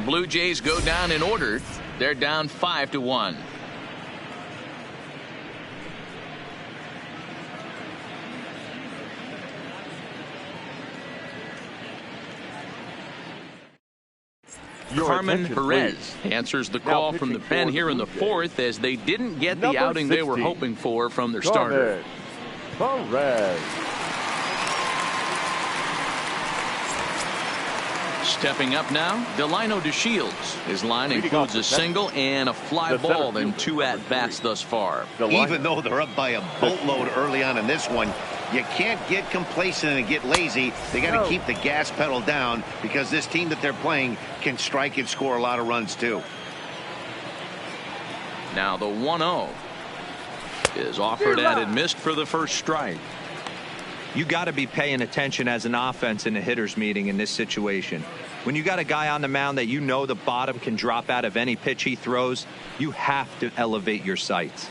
Speaker 1: Blue Jays go down in order. They're down 5-1. Carmen Perez answers the call from the pen here in the 4th as they didn't get the outing they were hoping for from their starter.
Speaker 6: Perez.
Speaker 1: Stepping up now, Delino DeShields. His line includes a single and a fly ball in 2 at-bats thus far.
Speaker 2: Even though they're up by a boatload early on in this one, you can't get complacent and get lazy. They got to keep the gas pedal down because this team that they're playing can strike and score a lot of runs too.
Speaker 1: Now the 1-0 is offered at and missed for the first strike.
Speaker 3: You got to be paying attention as an offense in a hitter's meeting in this situation. When you got a guy on the mound that you know the bottom can drop out of any pitch he throws, you have to elevate your sights.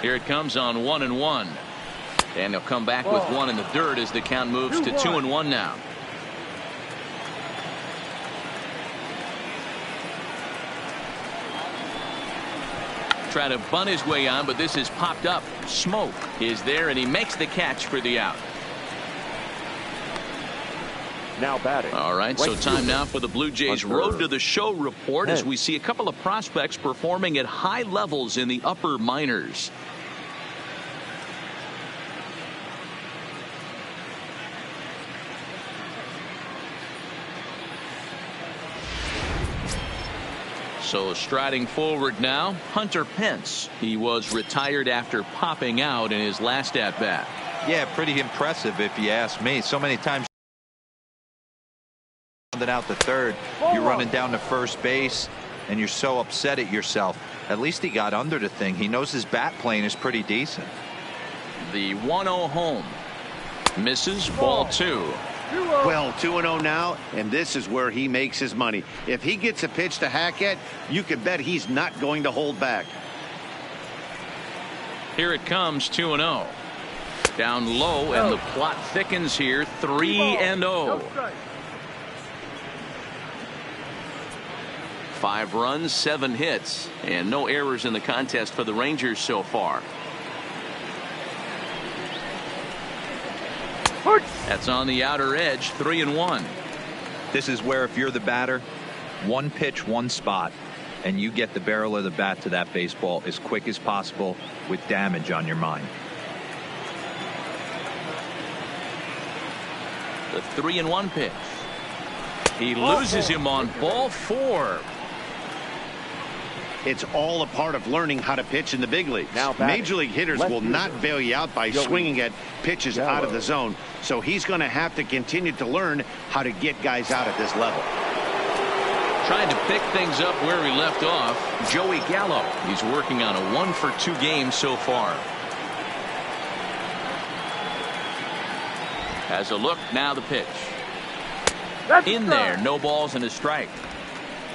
Speaker 1: Here it comes on 1-1. And he'll come back with one in the dirt as the count moves to 2-1 now. Try to bunt his way on, but this is popped up. Smoke is there, and he makes the catch for the out.
Speaker 6: Now batting.
Speaker 1: All right, so time now for the Blue Jays Road to the Show report as we see a couple of prospects performing at high levels in the upper minors. So striding forward now, Hunter Pence. He was retired after popping out in his last at bat.
Speaker 3: Yeah, pretty impressive if you ask me. So many times out the third, you're running down to first base and you're so upset at yourself. At least he got under the thing. He knows his bat playing is pretty decent.
Speaker 1: The 1-0 home misses, ball 2.
Speaker 2: Well, 2-0 now, and this is where he makes his money. If he gets a pitch to hack at, you can bet he's not going to hold back.
Speaker 1: Here it comes, 2-0. Down low, and the plot thickens here, 3-0. 5 runs, 7 hits, and no errors in the contest for the Rangers so far. That's on the outer edge, 3-1.
Speaker 3: This is where if you're the batter, one pitch, one spot, and you get the barrel of the bat to that baseball as quick as possible with damage on your mind.
Speaker 1: The 3-1 pitch. He loses him on ball 4.
Speaker 2: It's all a part of learning how to pitch in the big leagues.
Speaker 6: Now
Speaker 2: Major league hitters will not bail you out by swinging at pitches out of the zone. So he's going to have to continue to learn how to get guys out at this level.
Speaker 1: Trying to pick things up where we left off, Joey Gallo. He's working on a 1-for-2 game so far. Has a look, now the pitch. In there, no balls and a strike.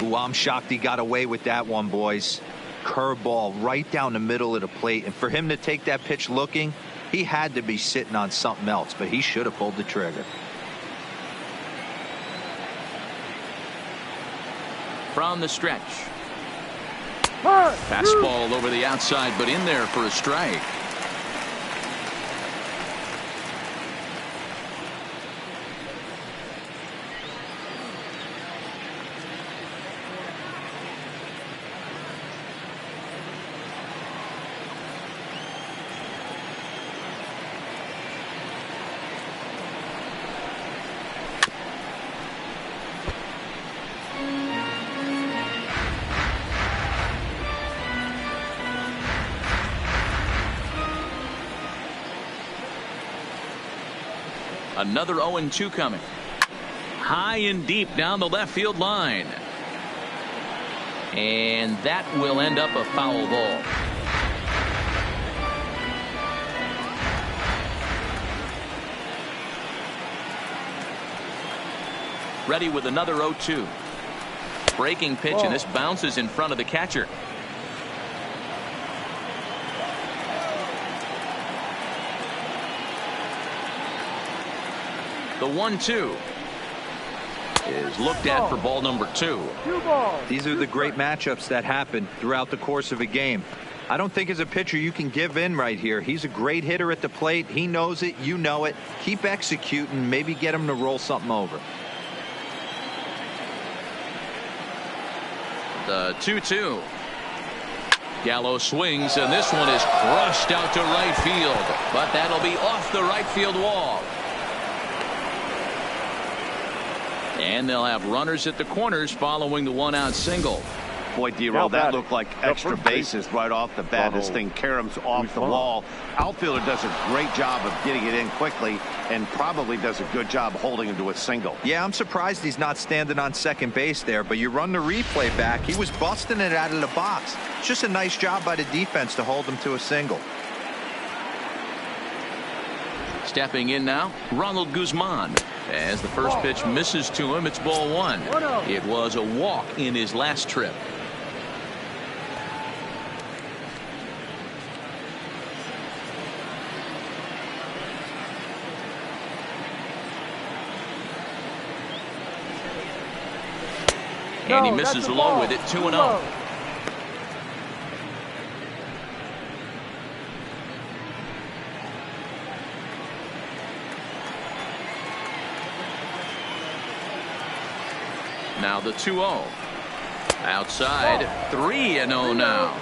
Speaker 3: Ooh, I'm shocked he got away with that one, boys. Curveball right down the middle of the plate, and for him to take that pitch looking, he had to be sitting on something else, but he should have pulled the trigger.
Speaker 1: From the stretch. Fastball over the outside, but in there for a strike. Another 0-2 coming. High and deep down the left field line. And that will end up a foul ball. Ready with another 0-2. Breaking pitch, and this bounces in front of the catcher. The 1-2 is looked at for ball number 2.
Speaker 3: These are the great matchups that happen throughout the course of a game. I don't think as a pitcher you can give in right here. He's a great hitter at the plate. He knows it. You know it. Keep executing. Maybe get him to roll something over.
Speaker 1: The 2-2. Gallo swings, and this one is crushed out to right field. But that'll be off the right field wall. And they'll have runners at the corners following the 1-out single.
Speaker 2: Boy, D-Roll, that looked like extra bases right off the bat. This thing caroms off the wall. Outfielder does a great job of getting it in quickly and probably does a good job holding him to a single.
Speaker 3: Yeah, I'm surprised he's not standing on second base there, but you run the replay back. He was busting it out of the box. It's just a nice job by the defense to hold him to a single.
Speaker 1: Stepping in now, Ronald Guzman. As the first pitch misses to him, it's ball 1. It was a walk in his last trip. And he
Speaker 4: No,
Speaker 1: misses
Speaker 4: that's a
Speaker 1: low
Speaker 4: ball.
Speaker 1: with it, 2-0.
Speaker 4: Low.
Speaker 1: Now the 2-0. Outside, 3-0 now.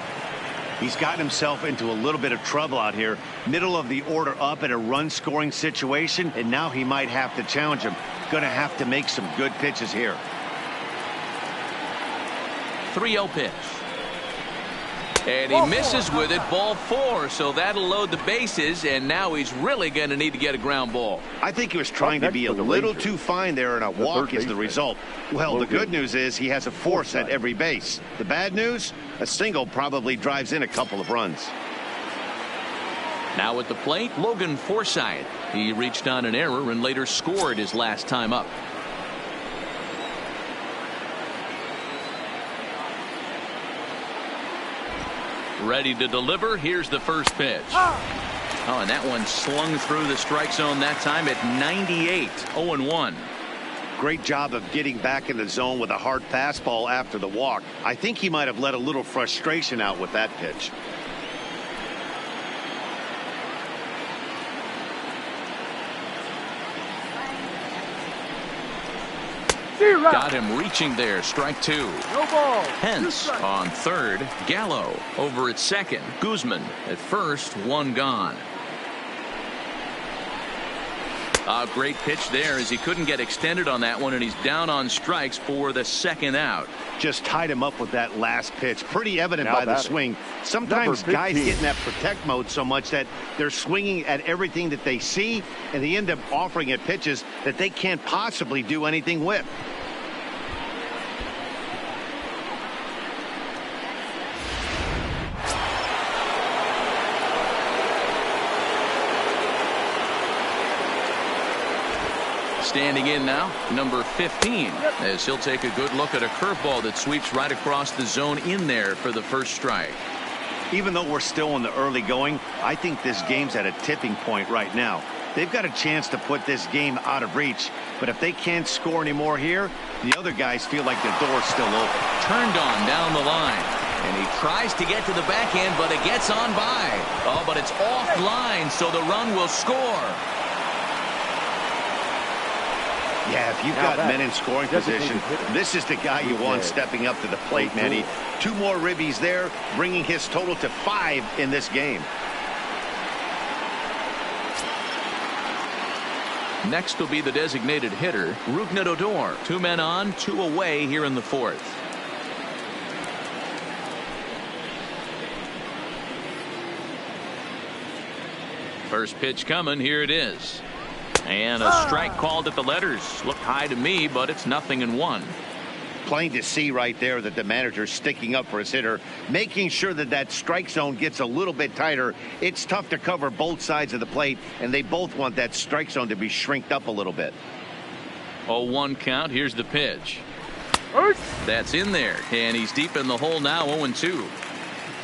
Speaker 2: He's gotten himself into a little bit of trouble out here. Middle of the order up at a run-scoring situation, and now he might have to challenge him. Going to have to make some good pitches here.
Speaker 1: 3-0 pitch. And he misses with it, ball 4, so that'll load the bases, and now he's really going to need to get a ground ball.
Speaker 2: I think he was trying to be a little too fine there, and a walk is the result. Well, the good news is he has a force at every base. The bad news, a single probably drives in a couple of runs.
Speaker 1: Now at the plate, Logan Forsythe. He reached on an error and later scored his last time up. Ready to deliver. Here's the first pitch. Oh, and that one slung through the strike zone that time at 98. 0-1.
Speaker 2: Great job of getting back in the zone with a hard fastball after the walk. I think he might have let a little frustration out with that pitch.
Speaker 1: Got him reaching there. Strike 2.
Speaker 4: No ball.
Speaker 1: Hence on third. Gallo over at second. Guzman at first. 1 gone. A great pitch there as he couldn't get extended on that one, and he's down on strikes for the second out.
Speaker 2: Just tied him up with that last pitch. Pretty evident by the swing. Sometimes guys get in that protect mode so much that they're swinging at everything that they see, and they end up offering at pitches that they can't possibly do anything with.
Speaker 1: Standing in now, number 15, as he'll take a good look at a curveball that sweeps right across the zone in there for the first strike.
Speaker 2: Even though we're still in the early going, I think this game's at a tipping point right now. They've got a chance to put this game out of reach, but if they can't score anymore here, the other guys feel like the door's still open.
Speaker 1: Turned on down the line, and he tries to get to the backhand, but it gets on by. Oh, but it's offline, so the run will score.
Speaker 2: Yeah, if you've got men in scoring position, this is the guy you want stepping up to the plate, Manny. 2 more ribbies there, bringing his total to 5 in this game.
Speaker 1: Next will be the designated hitter, Rougned Odor. 2 men on, 2 away here in the 4th. First pitch coming. Here it is. And a strike called at the letters. Looked high to me, but it's 0-1.
Speaker 2: Plain to see right there that the manager's sticking up for his hitter, making sure that that strike zone gets a little bit tighter. It's tough to cover both sides of the plate, and they both want that strike zone to be shrinked up a little bit.
Speaker 1: 0-1 count. Here's the pitch. That's in there, and he's deep in the hole now. 0-2.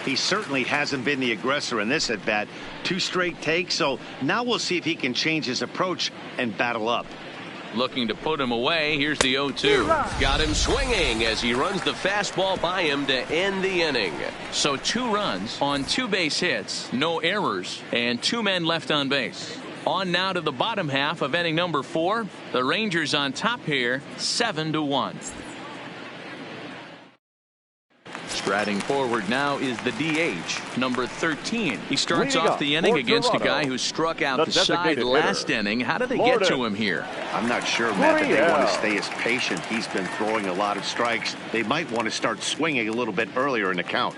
Speaker 2: He certainly hasn't been the aggressor in this at bat. 2 straight takes, so now we'll see if he can change his approach and battle up.
Speaker 1: Looking to put him away. Here's the 0-2.
Speaker 7: Got him swinging as he runs the fastball by him to end the inning.
Speaker 1: So 2 runs on 2 base hits, no errors, and 2 men left on base. On now to the bottom half of inning number 4. The Rangers on top here, 7-1. Striding forward now is the DH, number 13. He starts off the inning against a guy who struck out the side last inning. How did they get to him here?
Speaker 2: I'm not sure, Matt, that they want to stay as patient. He's been throwing a lot of strikes. They might want to start swinging a little bit earlier in the count.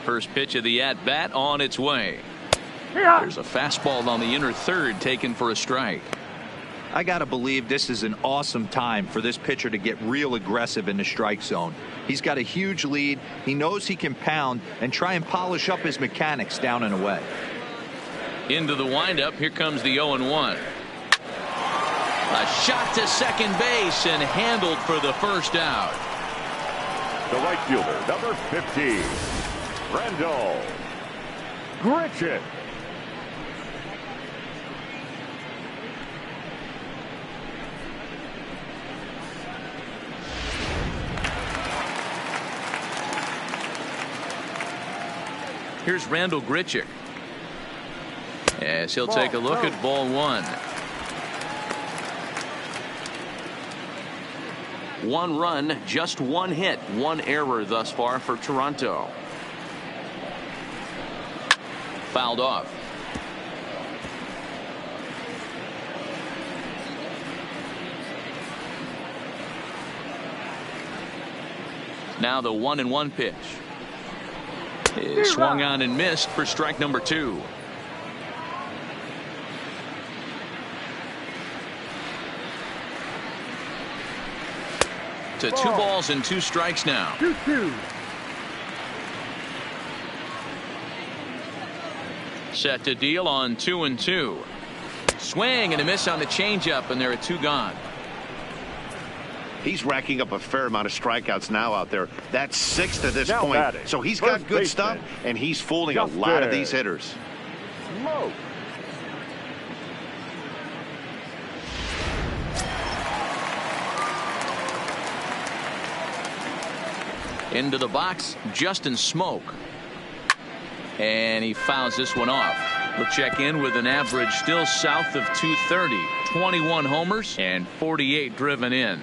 Speaker 1: First pitch of the at-bat on its way. There's a fastball on the inner third taken for a strike.
Speaker 3: I got to believe this is an awesome time for this pitcher to get real aggressive in the strike zone. He's got a huge lead. He knows he can pound and try and polish up his mechanics down and away.
Speaker 1: Into the windup. Here comes the 0-1. A shot to second base and handled for the first out.
Speaker 6: The right fielder, number 15, Randall Gritchen.
Speaker 1: Here's Randall Grichuk. As he'll take a look at ball one. One run, just one hit, one error thus far for Toronto. Fouled off. Now the 1-1 pitch is swung on and missed for strike number 2. To 2 balls and 2 strikes now.
Speaker 4: 2-2.
Speaker 1: Set to deal on 2-2. Swing and a miss on the changeup, and there are 2 gone.
Speaker 2: He's racking up a fair amount of strikeouts now out there. That's 6 to this
Speaker 6: Now
Speaker 2: point.
Speaker 6: batting,
Speaker 2: So he's
Speaker 6: first
Speaker 2: got good
Speaker 6: baseman,
Speaker 2: stuff, and he's fooling a
Speaker 6: just
Speaker 2: lot of
Speaker 6: there.
Speaker 2: these hitters.
Speaker 6: Smoke.
Speaker 1: Into the box, Justin Smoke. And he fouls this one off. We'll check in with an average still south of 230. 21 homers and 48 driven in.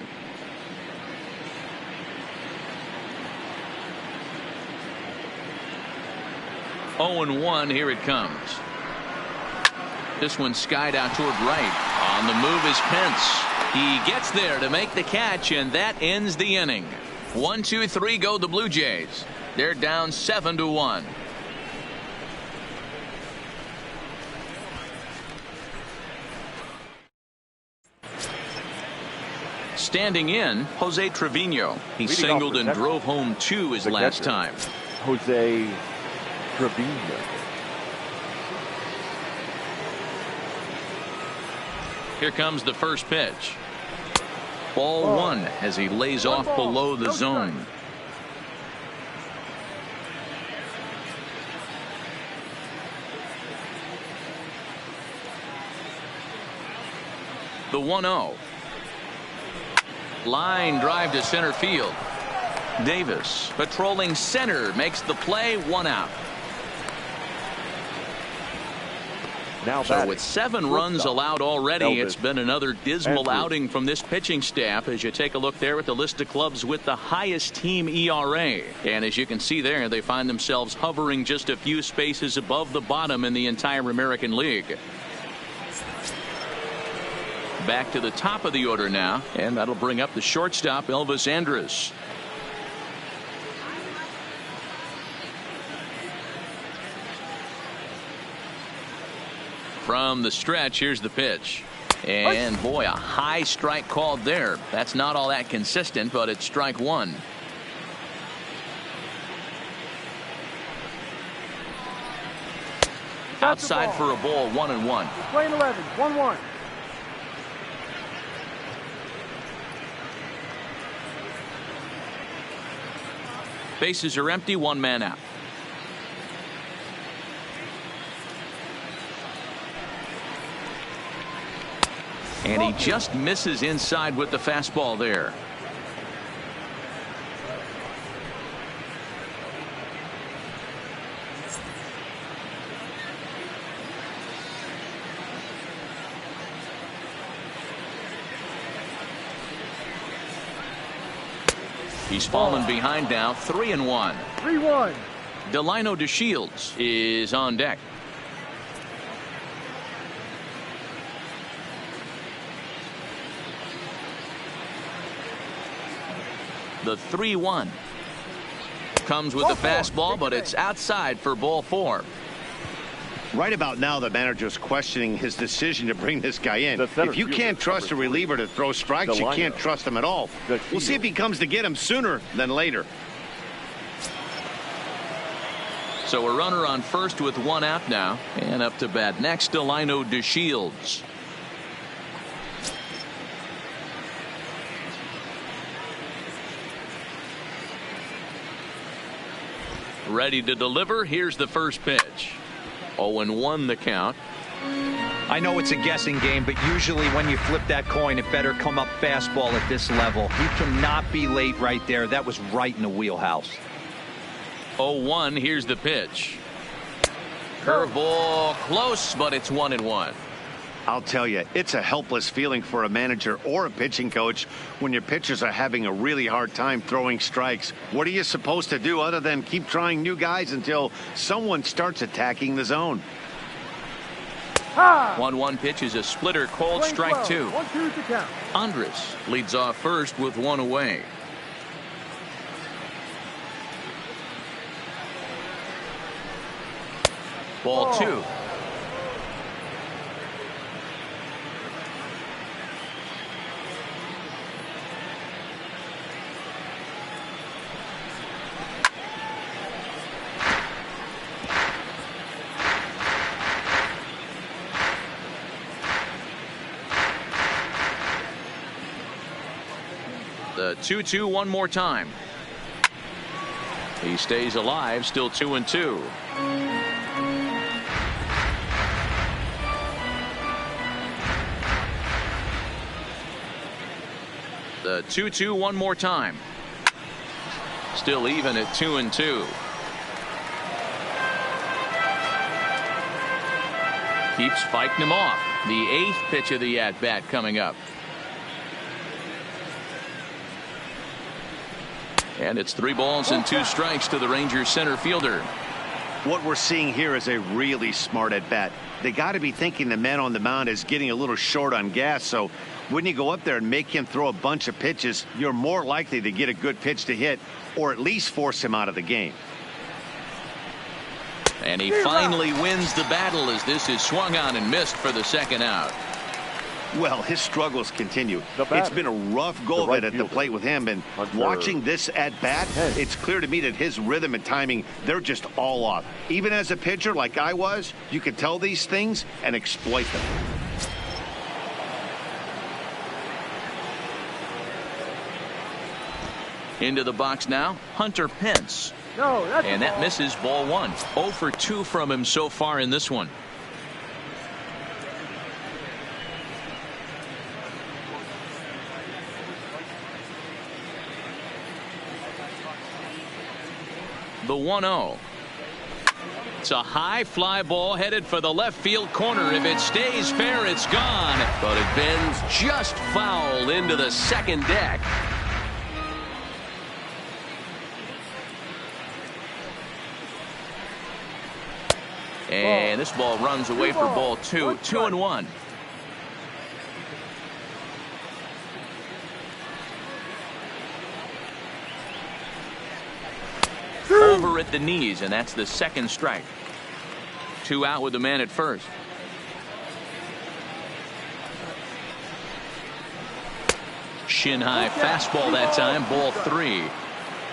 Speaker 1: Oh and 1, here it comes. This one skied out toward right. On the move is Pence. He gets there to make the catch, and that ends the inning. 1, 2, 3 go the Blue Jays. They're down 7-1. Standing in, Jose Trevino. He
Speaker 6: Leading
Speaker 1: singled
Speaker 6: off
Speaker 1: and
Speaker 6: for
Speaker 1: drove home 2 his
Speaker 6: the
Speaker 1: last
Speaker 6: catcher,
Speaker 1: time.
Speaker 6: Jose Trevino.
Speaker 1: Here comes the first pitch. Ball 1 as he lays off below the zone. The 1-0. Line drive to center field. Davis patrolling center makes the play, 1 out.
Speaker 6: Now
Speaker 1: So
Speaker 6: batting,
Speaker 1: with 7
Speaker 6: shortstop,
Speaker 1: runs allowed already,
Speaker 6: Elvis
Speaker 1: it's been another dismal
Speaker 6: Andrews.
Speaker 1: outing from this pitching staff as you take a look there at the list of clubs with the highest team ERA. And as you can see there, they find themselves hovering just a few spaces above the bottom in the entire American League. Back to the top of the order now, and that'll bring up the shortstop, Elvis Andrus. From the stretch, here's the pitch. And boy, a high strike called there. That's not all that consistent, but it's strike 1. Outside for a ball, 1-1.
Speaker 4: Playing 11, 1-1.
Speaker 1: Bases are empty, 1 man out. And he just misses inside with the fastball there. He's fallen behind now, 3-1.
Speaker 4: 3-1.
Speaker 1: Delino DeShields is on deck. The 3-1 comes with the fastball, but it's outside for ball 4.
Speaker 2: Right about now, the manager's questioning his decision to bring this guy in. If you can't trust a reliever to throw strikes, you can't trust him at all. We'll see if he comes to get him sooner than later.
Speaker 1: So a runner on first with 1 out now, and up to bat next, Delino DeShields. Ready to deliver. Here's the first pitch. 0-1 the count.
Speaker 3: I know it's a guessing game, but usually when you flip that coin, it better come up fastball at this level. You cannot be late right there. That was right in the wheelhouse.
Speaker 1: 0-1, here's the pitch. Curveball close, but it's 1-1.
Speaker 2: I'll tell you, it's a helpless feeling for a manager or a pitching coach when your pitchers are having a really hard time throwing strikes. What are you supposed to do other than keep trying new guys until someone starts attacking the zone?
Speaker 1: 1-1 pitch is a splitter called strike 2.
Speaker 4: 1-2 to count.
Speaker 1: Andres leads off first with one away. Ball 2. The 2-2 one more time. He stays alive, still 2-2. The 2-2 one more time. Still even at 2-2. Keeps fighting him off. The 8th pitch of the at-bat coming up. And it's 3 balls and 2 strikes to the Rangers center fielder.
Speaker 2: What we're seeing here is a really smart at bat. They got to be thinking the man on the mound is getting a little short on gas, so when you go up there and make him throw a bunch of pitches, you're more likely to get a good pitch to hit or at least force him out of the game.
Speaker 1: And he finally wins the battle as this is swung on and missed for the second out.
Speaker 2: Well, his struggles continue. It's been a rough go of it at the plate with him, and watching this at bat, it's clear to me that his rhythm and timing, they're just all off. Even as a pitcher like I was, you could tell these things and exploit them.
Speaker 1: Into the box now, Hunter Pence.
Speaker 4: No, that's
Speaker 1: and that misses, ball 1. 0 for 2 from him so far in this one. The 1-0. It's a high fly ball headed for the left field corner. If it stays fair, it's gone.
Speaker 7: But it bends just foul into the second deck.
Speaker 1: And this ball runs away for ball 2. 2-1. Over at the knees, and that's the second strike. 2 out with the man at first. Shin high fastball that time, ball 3.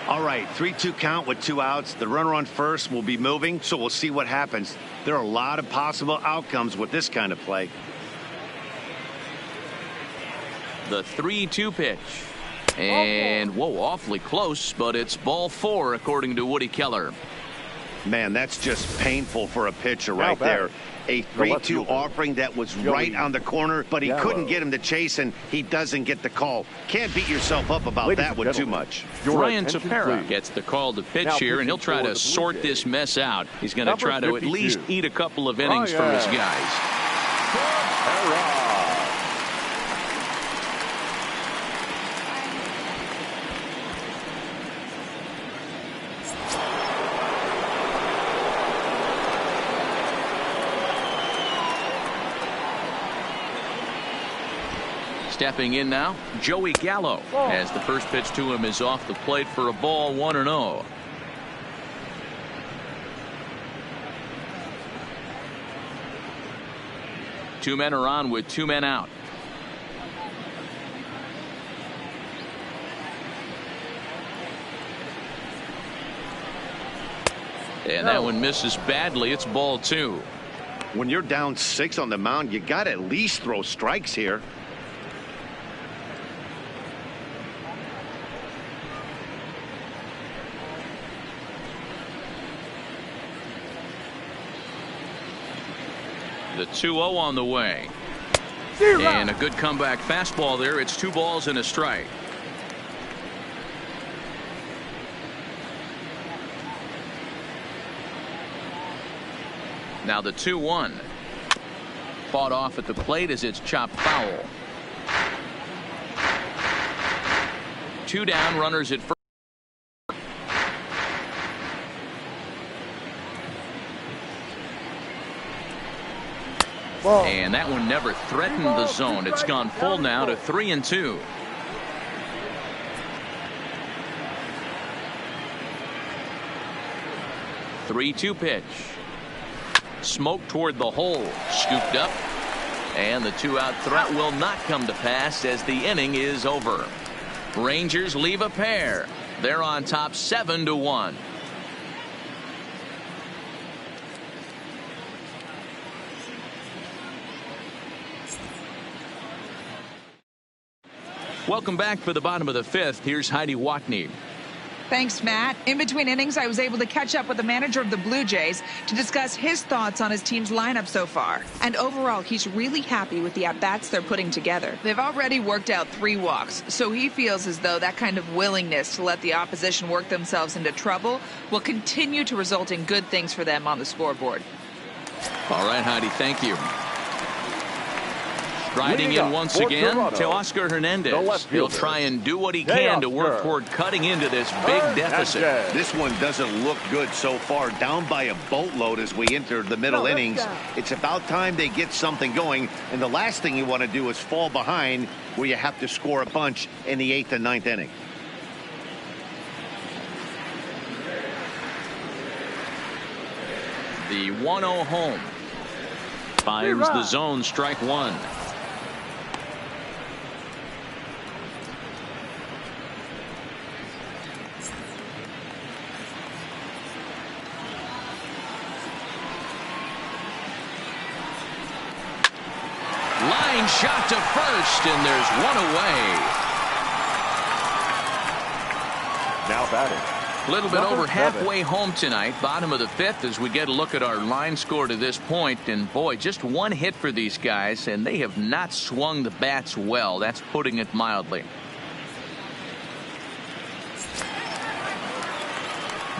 Speaker 2: All right, 3-2 count with 2 outs. The runner on first will be moving, so we'll see what happens. There are a lot of possible outcomes with this kind of play.
Speaker 1: The 3-2 pitch. And, whoa, awfully close, but it's ball 4, according to Woody Keller.
Speaker 2: Man, that's just painful for a pitcher right there. A 3-2 offering that was right on the corner, but he couldn't get him to chase, and he doesn't get the call. Can't beat yourself up about that one too much.
Speaker 1: Ryan Tepera gets the call to pitch here, and he'll try to sort this mess out. He's going to try to at least eat a couple of innings for his guys. Stepping in now, Joey Gallo, as the first pitch to him is off the plate for a ball, 1-0. Two men are on with 2 men out. And that one misses badly. It's ball 2.
Speaker 2: When you're down 6 on the mound, you got to at least throw strikes here.
Speaker 1: The 2-0 on the way. And a good comeback fastball there. It's 2 balls and a strike. Now the 2-1. Fought off at the plate as it's chopped foul. 2 down, runners at first. And that one never threatened the zone. It's gone full now to 3-2. The 3-2 pitch. Smoke toward the hole. Scooped up. And the 2-out threat will not come to pass as the inning is over. Rangers leave a pair. They're on top 7-1. Welcome back for the bottom of the 5th. Here's Heidi Watney.
Speaker 5: Thanks, Matt. In between innings, I was able to catch up with the manager of the Blue Jays to discuss his thoughts on his team's lineup so far. And overall, he's really happy with the at-bats they're putting together. They've already worked out 3 walks, so he feels as though that kind of willingness to let the opposition work themselves into trouble will continue to result in good things for them on the scoreboard.
Speaker 1: All right, Heidi, thank you. Striding in once again to Oscar Hernandez. He'll try and do what he can to work toward cutting into this big deficit.
Speaker 2: This one doesn't look good so far. Down by a boatload as we enter the middle innings. It's about time they get something going. And the last thing you want to do is fall behind where you have to score a bunch in the 8th and 9th inning.
Speaker 1: The 1-0 home. Finds the zone, strike 1. Line shot to first, and there's one away.
Speaker 6: Now batting.
Speaker 1: A little bit over halfway home tonight, bottom of the 5th, as we get a look at our line score to this point. And boy, just 1 hit for these guys, and they have not swung the bats well. That's putting it mildly.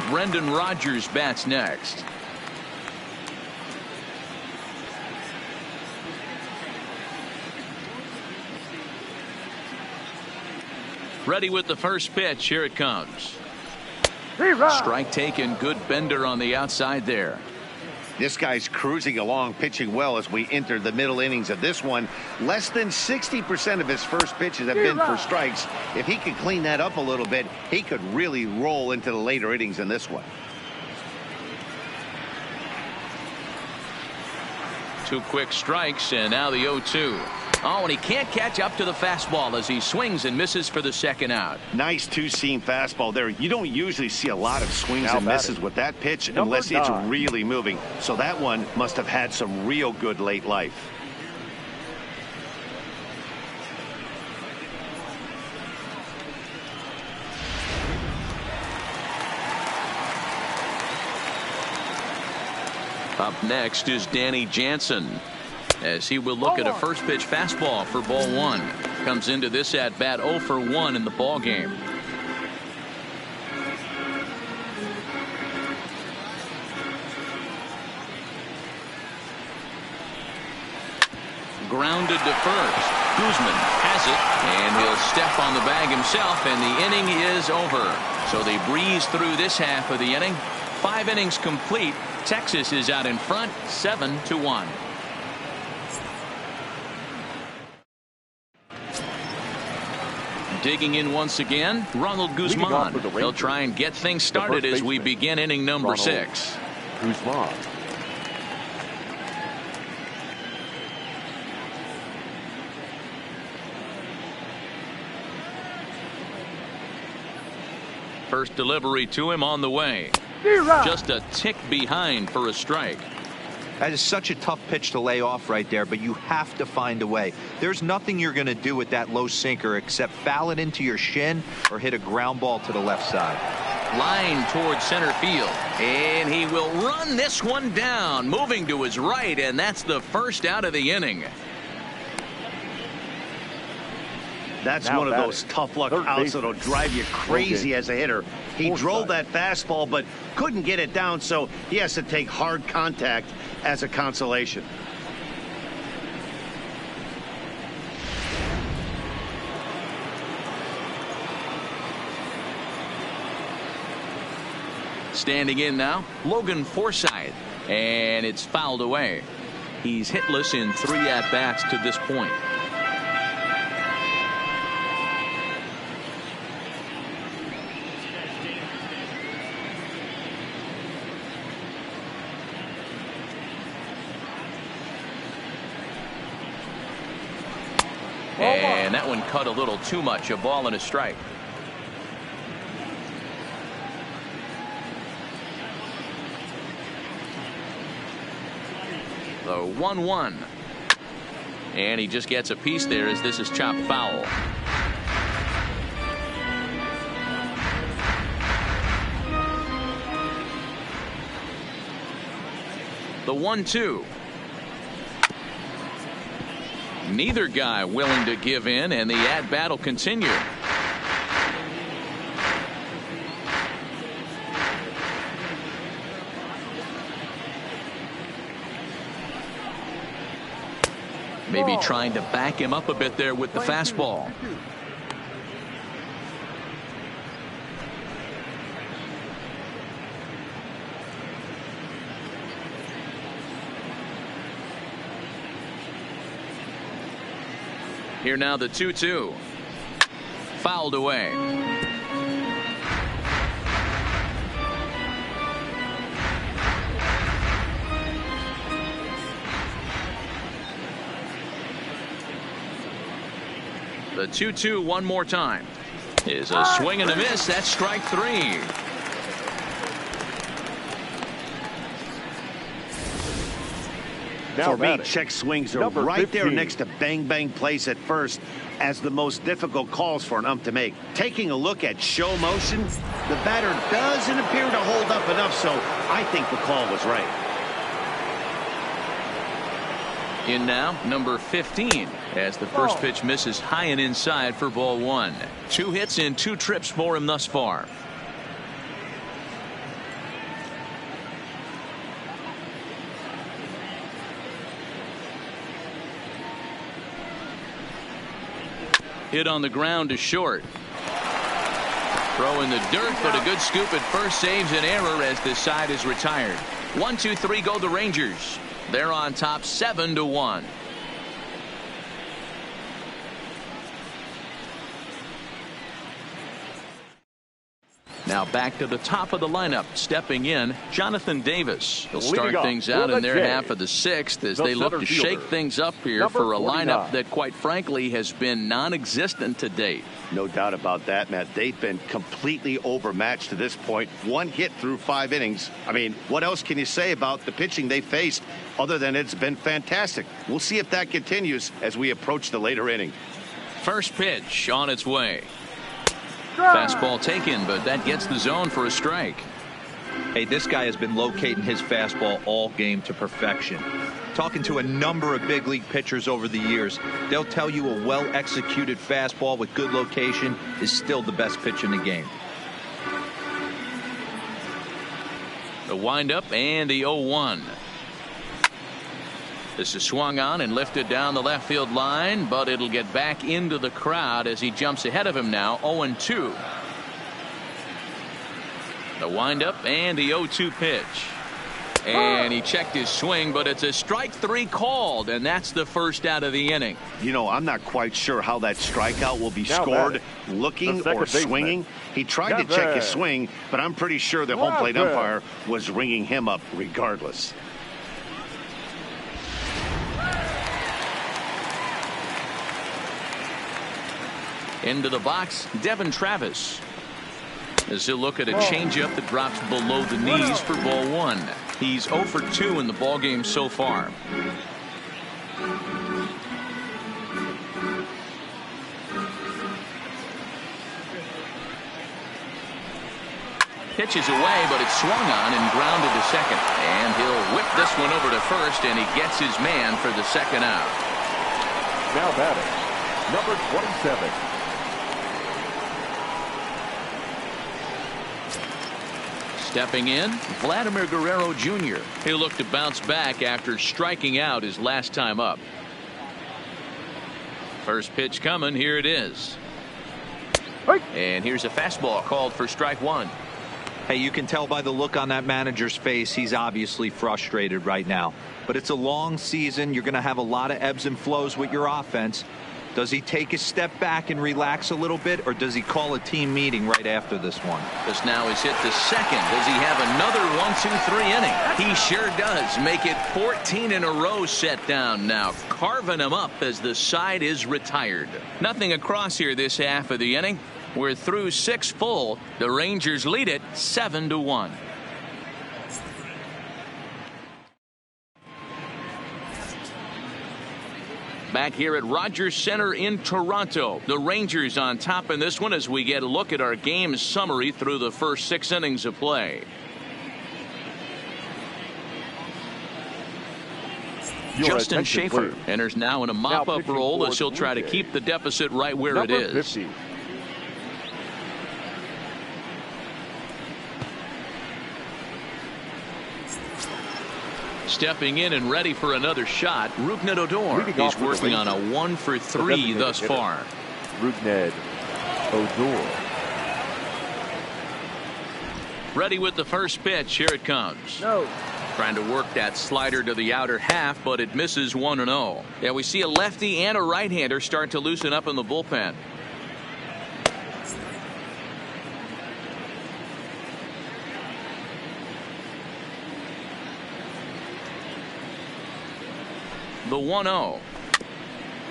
Speaker 1: Brendan Rodgers bats next. Ready with the first pitch. Here it comes. Strike taken. Good bender on the outside there.
Speaker 2: This guy's cruising along, pitching well as we enter the middle innings of this one. Less than 60% of his first pitches have been for strikes. If he could clean that up a little bit, he could really roll into the later innings in this one.
Speaker 1: 2 quick strikes, and now the 0-2. Oh, and he can't catch up to the fastball as he swings and misses for the 2nd out.
Speaker 2: Nice 2-seam fastball there. You don't usually see a lot of swings and misses with that pitch unless it's really moving. So that one must have had some real good late life.
Speaker 1: Up next is Danny Jansen, as he will look at a first pitch fastball for ball 1. Comes into this at bat 0 for 1 in the ball game. Grounded to first. Guzman has it, and he'll step on the bag himself, and the inning is over. So they breeze through this half of the inning. 5 innings complete. Texas is out in front, 7-1. Digging in once again, Ronald Guzman. He'll try and get things started as we begin inning number 6.
Speaker 6: Guzman.
Speaker 1: First delivery to him on the way. Just a tick behind for a strike.
Speaker 3: That is such a tough pitch to lay off right there, but you have to find a way. There's nothing you're going to do with that low sinker except foul it into your shin or hit a ground ball to the left side.
Speaker 1: Line towards center field, and he will run this one down, moving to his right, and that's the first out of the inning.
Speaker 2: That's
Speaker 6: Now
Speaker 2: one of
Speaker 6: batting.
Speaker 2: those tough luck
Speaker 6: Third
Speaker 2: outs
Speaker 6: baseman.
Speaker 2: that'll drive you crazy as a hitter. He drove that fastball, but couldn't get it down, so he has to take hard contact as a consolation.
Speaker 1: Standing in now, Logan Forsythe, and it's fouled away. He's hitless in 3 at-bats to this point. And that one cut a little too much. A ball and a strike. The 1-1. And he just gets a piece there as this is chopped foul. The 1-2. Neither guy willing to give in, and the at-bat will continue. Maybe trying to back him up a bit there with the fastball. Here now the 2-2. Fouled away. The 2-2 one more time. Is a swing and a miss. That's strike 3.
Speaker 6: Now
Speaker 2: For me,
Speaker 6: batting.
Speaker 2: check swings are
Speaker 6: Number
Speaker 2: right there
Speaker 6: 15.
Speaker 2: next to bang plays at first as the most difficult calls for an ump to make. Taking a look at show motion, the batter doesn't appear to hold up enough, so I think the call was right.
Speaker 1: In now, number 15, as the first pitch misses high and inside for ball 1. 2 hits and 2 trips for him thus far. Hit on the ground to short. Throw in the dirt, but a good scoop at first saves an error as this side is retired. 1-2-3 go the Rangers. They're on top 7-1. Now back to the top of the lineup. Stepping in, Jonathan Davis. He'll start things out in their half of the 6th as they look to shake things up here for a lineup that, quite frankly, has been non-existent to date.
Speaker 2: No doubt about that, Matt. They've been completely overmatched to this point. 1 hit through 5 innings. I mean, what else can you say about the pitching they faced other than it's been fantastic? We'll see if that continues as we approach the later inning.
Speaker 1: First pitch on its way. Fastball taken, but that gets the zone for a strike.
Speaker 3: Hey, this guy has been locating his fastball all game to perfection. Talking to a number of big league pitchers over the years, they'll tell you a well-executed fastball with good location is still the best pitch in the game.
Speaker 1: The windup and the 0-1. This is swung on and lifted down the left field line, but it'll get back into the crowd as he jumps ahead of him now. 0-2. The windup and the 0-2 pitch. And he checked his swing, but it's a strike 3 called, and that's the first out of the inning.
Speaker 2: You know, I'm not quite sure how that strikeout will be scored, looking or swinging. He tried to check his swing, but I'm pretty sure the home plate umpire was ringing him up regardless.
Speaker 1: Into the box, Devin Travis. As he'll look at a changeup that drops below the knees for ball 1. He's 0 for 2 in the ballgame so far. Pitches away, but it's swung on and grounded to second. And he'll whip this one over to first, and he gets his man for the second out.
Speaker 6: Now batting, Number 27.
Speaker 1: Stepping in, Vladimir Guerrero Jr. He'll look to bounce back after striking out his last time up. First pitch coming. Here it is. And here's a fastball called for strike one.
Speaker 3: Hey, you can tell by the look on that manager's face, he's obviously frustrated right now. But it's a long season. You're going to have a lot of ebbs and flows with your offense. Does he take a step back and relax a little bit, or does he call a team meeting right after this one?
Speaker 1: This now is hit to second. Does he have another 1-2-3 inning? He sure does. Make it 14 in a row set down now, carving him up as the side is retired. Nothing across here this half of the inning. We're through 6 full. The Rangers lead it 7-1. Back here at Rogers Center in Toronto. The Rangers on top in this one as we get a look at our game summary through the first 6 innings of play. Justin Schaefer enters now in a mop-up role as he'll try to keep the deficit right where it is.
Speaker 6: 50.
Speaker 1: Stepping in and ready for another shot, Rougned Odor. He's working on a 1-for-3 thus far.
Speaker 6: Rougned Odor.
Speaker 1: Ready with the first pitch. Here it comes.
Speaker 4: No.
Speaker 1: Trying to work that slider to the outer half, but it misses 1-0. Yeah, we see a lefty and a right-hander start to loosen up in the bullpen. The 1-0.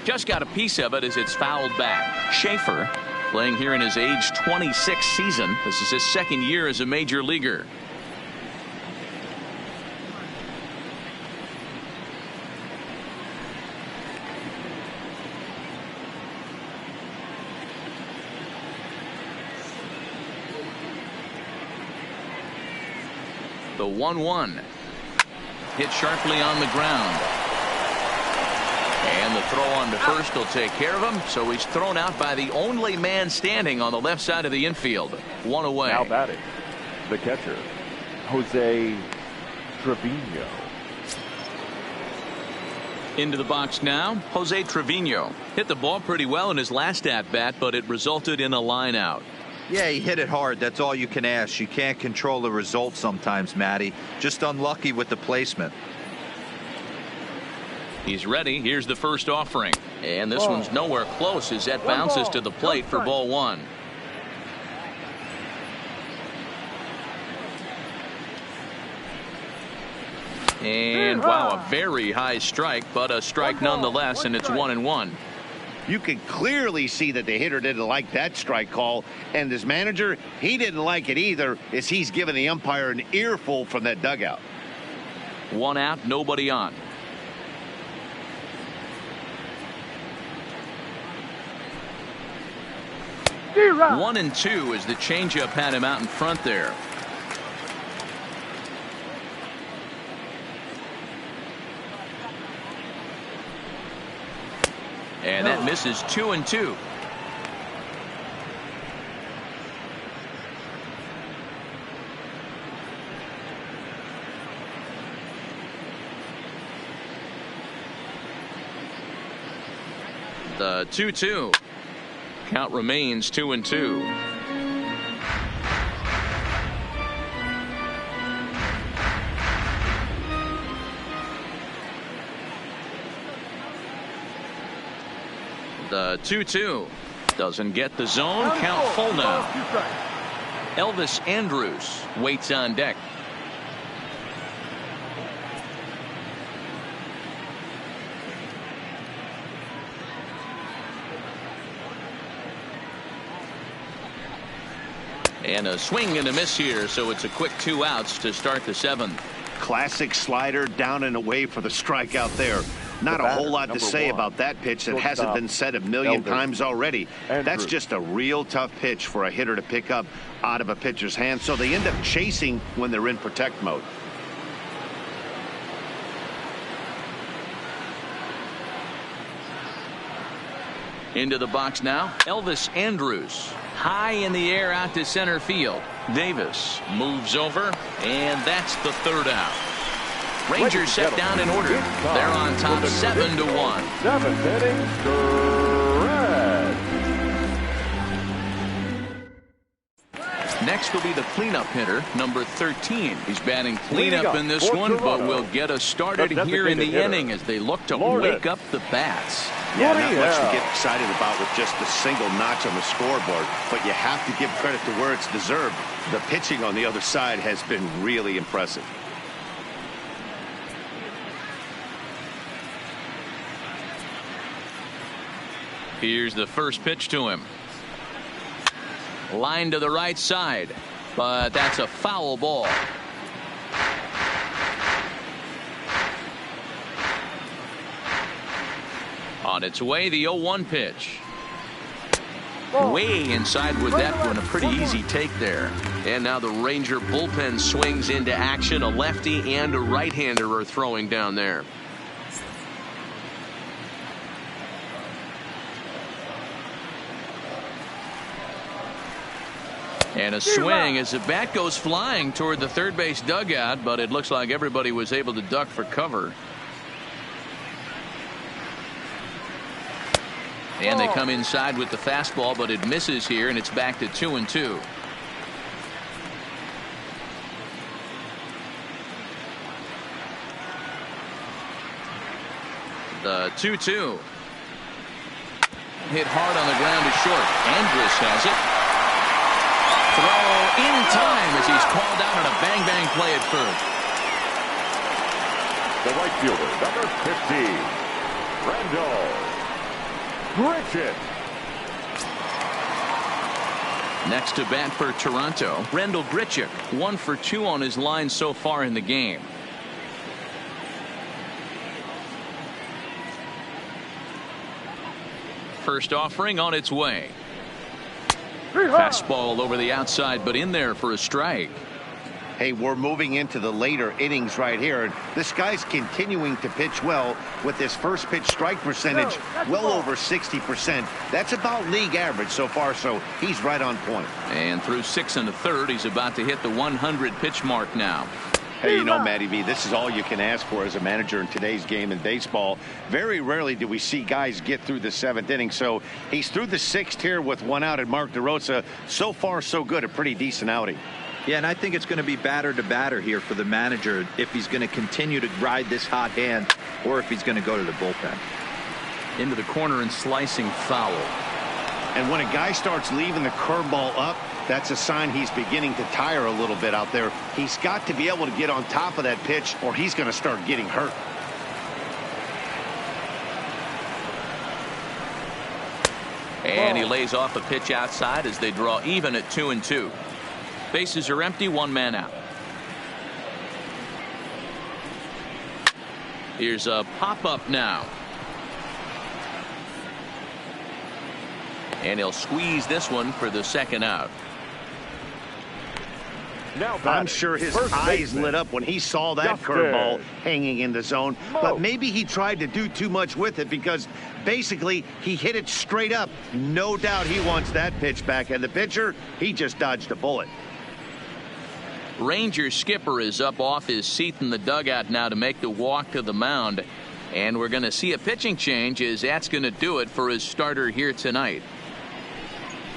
Speaker 1: Just got a piece of it as it's fouled back. Schaefer playing here in his age 26 season. This is his second year as a major leaguer. The 1-1. Hit sharply on the ground. And the throw on to first will take care of him. So he's thrown out by the only man standing on the left side of the infield. One away.
Speaker 6: Now batting, the catcher, Jose Trevino.
Speaker 1: Into the box now, Jose Trevino. Hit the ball pretty well in his last at-bat, but it resulted in a line out.
Speaker 3: Yeah, he hit it hard. That's all you can ask. You can't control the result sometimes, Matty. Just unlucky with the placement.
Speaker 1: He's ready. Here's the first offering. And this one's nowhere close as that bounces to the plate for ball one. And wow, a very high strike, but a strike nonetheless, and it's 1-1.
Speaker 2: You can clearly see that the hitter didn't like that strike call, and his manager, he didn't like it either, as he's giving the umpire an earful from that dugout.
Speaker 1: One out, nobody on.
Speaker 4: Zero.
Speaker 1: 1-2 as the changeup had him out in front there. And that misses 2-2. The 2-2. Count remains 2-2. The 2-2 doesn't get the zone. Count full now. Elvis Andrus waits on deck. And a swing and a miss here, so it's a quick 2 outs to start the 7th.
Speaker 2: Classic slider down and away for the strikeout there. Not a whole lot to say about that pitch that hasn't been said a million times already. That's just a real tough pitch for a hitter to pick up out of a pitcher's hand, so they end up chasing when they're in protect mode.
Speaker 1: Into the box now, Elvis Andrews. High in the air out to center field. Davis moves over, and that's the third out. Rangers set down in order. They're on top 7-1.
Speaker 6: Seventh inning, Reds.
Speaker 1: Next will be the cleanup hitter, number 13. He's batting cleanup in this one, but will get us started here in the inning as they look to wake up the bats.
Speaker 2: Yeah, not much to get excited about with just a single notch on the scoreboard, but you have to give credit to where it's deserved. The pitching on the other side has been really impressive.
Speaker 1: Here's the first pitch to him. Line to the right side, but that's a foul ball. On its way, the 0-1 pitch. Way inside with that one. A pretty easy take there. And now the Ranger bullpen swings into action. A lefty and a right-hander are throwing down there. And a swing as the bat goes flying toward the third base dugout, but it looks like everybody was able to duck for cover. And they come inside with the fastball, but it misses here, and it's back to 2-2. The 2-2. Hit hard on the ground to short. Andrus has it. Throw in time as he's called out on a bang-bang play at first.
Speaker 6: The right fielder, number 50, Randall Grichuk.
Speaker 1: Next to bat for Toronto, Randall Grichuk, 1 for 2 on his line so far in the game. First offering on its way. Fastball over the outside, but in there for a strike.
Speaker 2: Hey, we're moving into the later innings right here. And this guy's continuing to pitch well with his first pitch strike percentage well over 60%. That's about league average so far, so he's right on point.
Speaker 1: And through 6 1/3, he's about to hit the 100 pitch mark now.
Speaker 2: Hey, you know, Matty V, this is all you can ask for as a manager in today's game in baseball. Very rarely do we see guys get through the 7th inning. So he's through the 6th here with 1 out, and Mark DeRosa, so far so good, a pretty decent outing.
Speaker 3: Yeah, and I think it's going to be batter to batter here for the manager if he's going to continue to ride this hot hand or if he's going to go to the bullpen.
Speaker 1: Into the corner and slicing foul.
Speaker 2: And when a guy starts leaving the curveball up, that's a sign he's beginning to tire a little bit out there. He's got to be able to get on top of that pitch or he's going to start getting hurt.
Speaker 1: And he lays off a pitch outside as they draw even at 2-2. Bases are empty, 1 man out. Here's a pop-up now. And he'll squeeze this one for the 2nd out.
Speaker 6: Now
Speaker 2: I'm sure his eyes lit up when he saw that curveball hanging in the zone, but maybe he tried to do too much with it because basically he hit it straight up. No doubt he wants that pitch back, and the pitcher, he just dodged a bullet.
Speaker 1: Ranger skipper is up off his seat in the dugout now to make the walk to the mound, and we're going to see a pitching change as that's going to do it for his starter here tonight.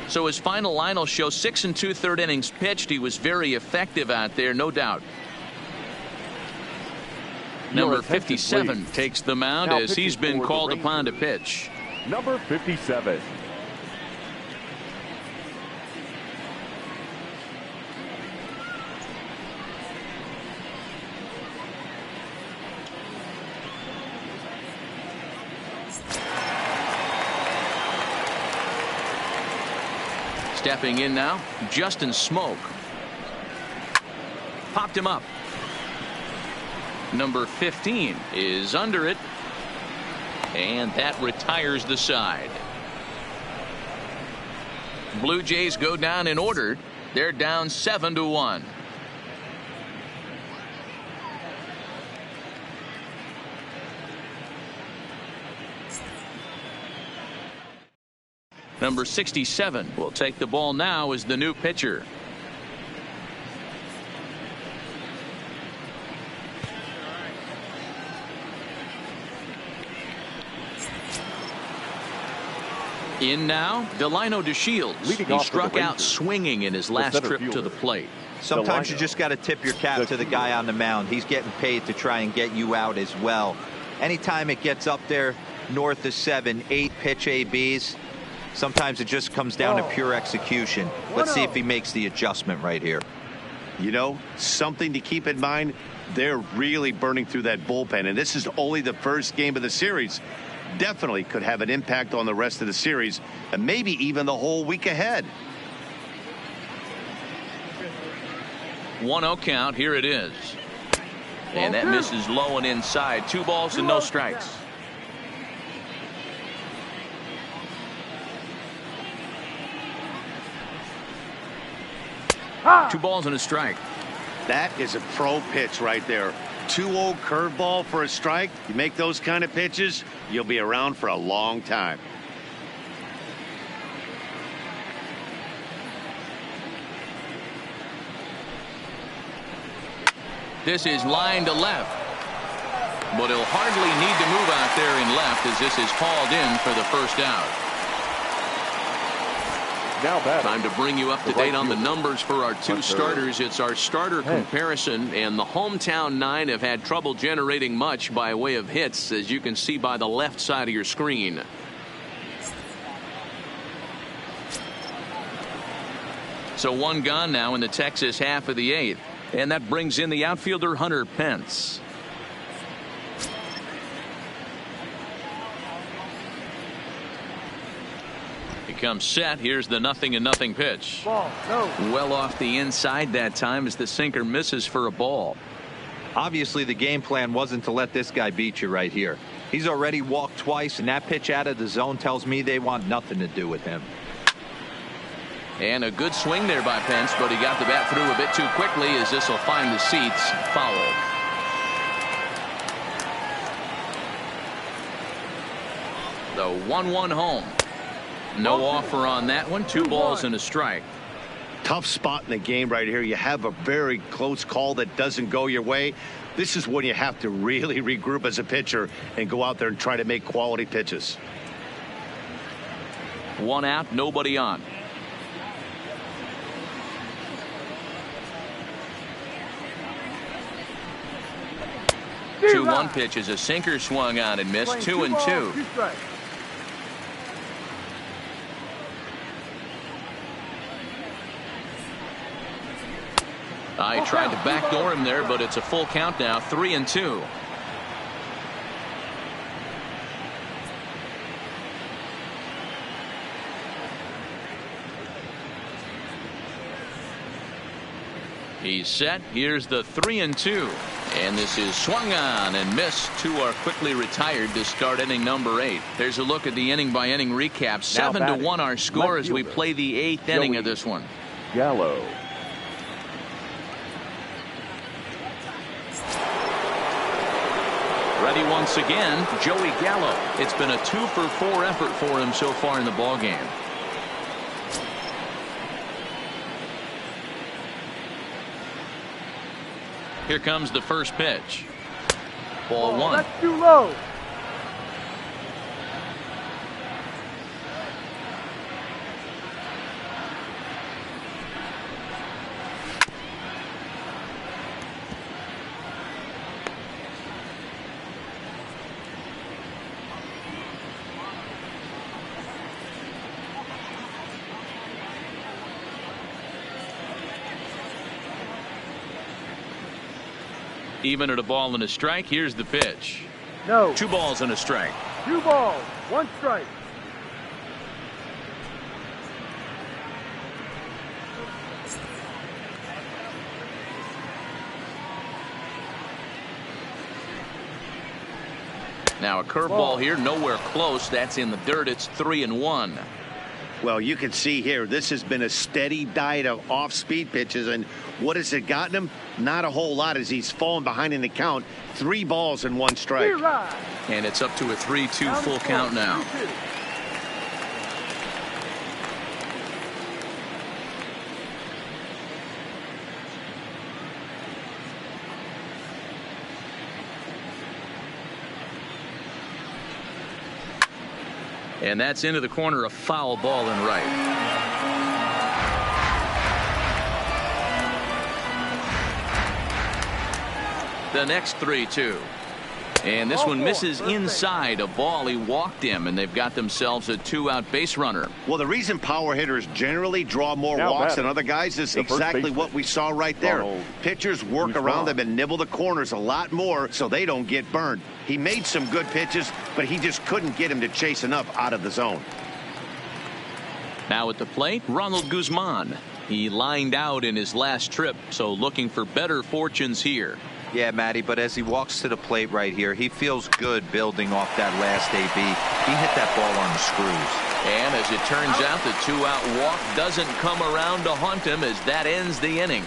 Speaker 1: So his final line will show 6 2/3 innings pitched. He was very effective out there, no doubt. Number 57 takes the mound as he's been called upon to pitch.
Speaker 6: Number 57.
Speaker 1: Stepping in now, Justin Smoke. Popped him up. Number 15 is under it. And that retires the side. Blue Jays go down in order. They're down 7-1. Number 67 will take the ball now as the new pitcher. In now, Delino DeShields. He struck out swinging in his last trip to the plate.
Speaker 3: Sometimes you just got to tip your cap to the guy on the mound. He's getting paid to try and get you out as well. Anytime it gets up there north of 7, 8 pitch ABs, sometimes it just comes down to pure execution. Let's see if he makes the adjustment right here.
Speaker 2: You know, something to keep in mind, they're really burning through that bullpen, and this is only the first game of the series. Definitely could have an impact on the rest of the series and maybe even the whole week ahead.
Speaker 1: 1-0 count. Here it is. And that misses low and inside. 2 balls and no strikes. Two balls and a strike.
Speaker 2: That is a pro pitch right there. 2-0 curveball for a strike. You make those kind of pitches, you'll be around for a long time.
Speaker 1: This is line to left. But he'll hardly need to move out there in left as this is hauled in for the first out.
Speaker 6: Now
Speaker 1: time to bring you up to date on the numbers for our 2 starters. It's our starter comparison, and the hometown 9 have had trouble generating much by way of hits, as you can see by the left side of your screen. So 1 gone now in the Texas half of the 8th, and that brings in the outfielder Hunter Pence. Comes set. Here's the 0-0 pitch.
Speaker 4: Ball, no.
Speaker 1: Well off the inside that time as the sinker misses for a ball.
Speaker 3: Obviously the game plan wasn't to let this guy beat you right here. He's already walked twice, and that pitch out of the zone tells me they want nothing to do with him.
Speaker 1: And a good swing there by Pence, but he got the bat through a bit too quickly as this will find the seats foul. The 1-1 home. No offer on that one. 2 balls and a strike.
Speaker 2: Tough spot in the game right here. You have a very close call that doesn't go your way. This is when you have to really regroup as a pitcher and go out there and try to make quality pitches.
Speaker 1: 1 out, nobody on.
Speaker 4: Steve
Speaker 1: 2-1 pitch is a sinker swung on and missed. 2-2. I tried to backdoor him there, but it's a full count now. 3-2. He's set. Here's the 3-2. And this is swung on and missed. 2 are quickly retired to start inning number 8. There's a look at the inning by inning recap. 7-1 our score as we play the 8th inning of this one.
Speaker 6: Gallo.
Speaker 1: Ready once again, Joey Gallo. It's been a 2-for-4 effort for him so far in the ballgame. Here comes the first pitch. Ball 1.
Speaker 4: That's too low.
Speaker 1: Even at a ball and a strike. Here's the pitch.
Speaker 4: No.
Speaker 1: 2 balls and a strike.
Speaker 4: 2 balls, 1 strike.
Speaker 1: Now a curveball here, nowhere close. That's in the dirt. It's 3-1.
Speaker 2: Well, you can see here, this has been a steady diet of off-speed pitches, and what has it gotten him? Not a whole lot as he's fallen behind in the count. 3 balls and 1 strike.
Speaker 1: And it's up to a 3-2 full count now. And that's into the corner, a foul ball and right. The next 3-2. And this one misses inside a ball. He walked him, and they've got themselves a 2-out base runner.
Speaker 2: Well, the reason power hitters generally draw more walks than other guys is exactly what we saw right there. Pitchers work around them and nibble the corners a lot more so they don't get burned. He made some good pitches, but he just couldn't get him to chase enough out of the zone.
Speaker 1: Now at the plate, Ronald Guzman. He lined out in his last trip, so looking for better fortunes here.
Speaker 3: Yeah, Matty, but as he walks to the plate right here, he feels good building off that last AB. He hit that ball on the screws.
Speaker 1: And as it turns out, the 2-out walk doesn't come around to haunt him as that ends the inning.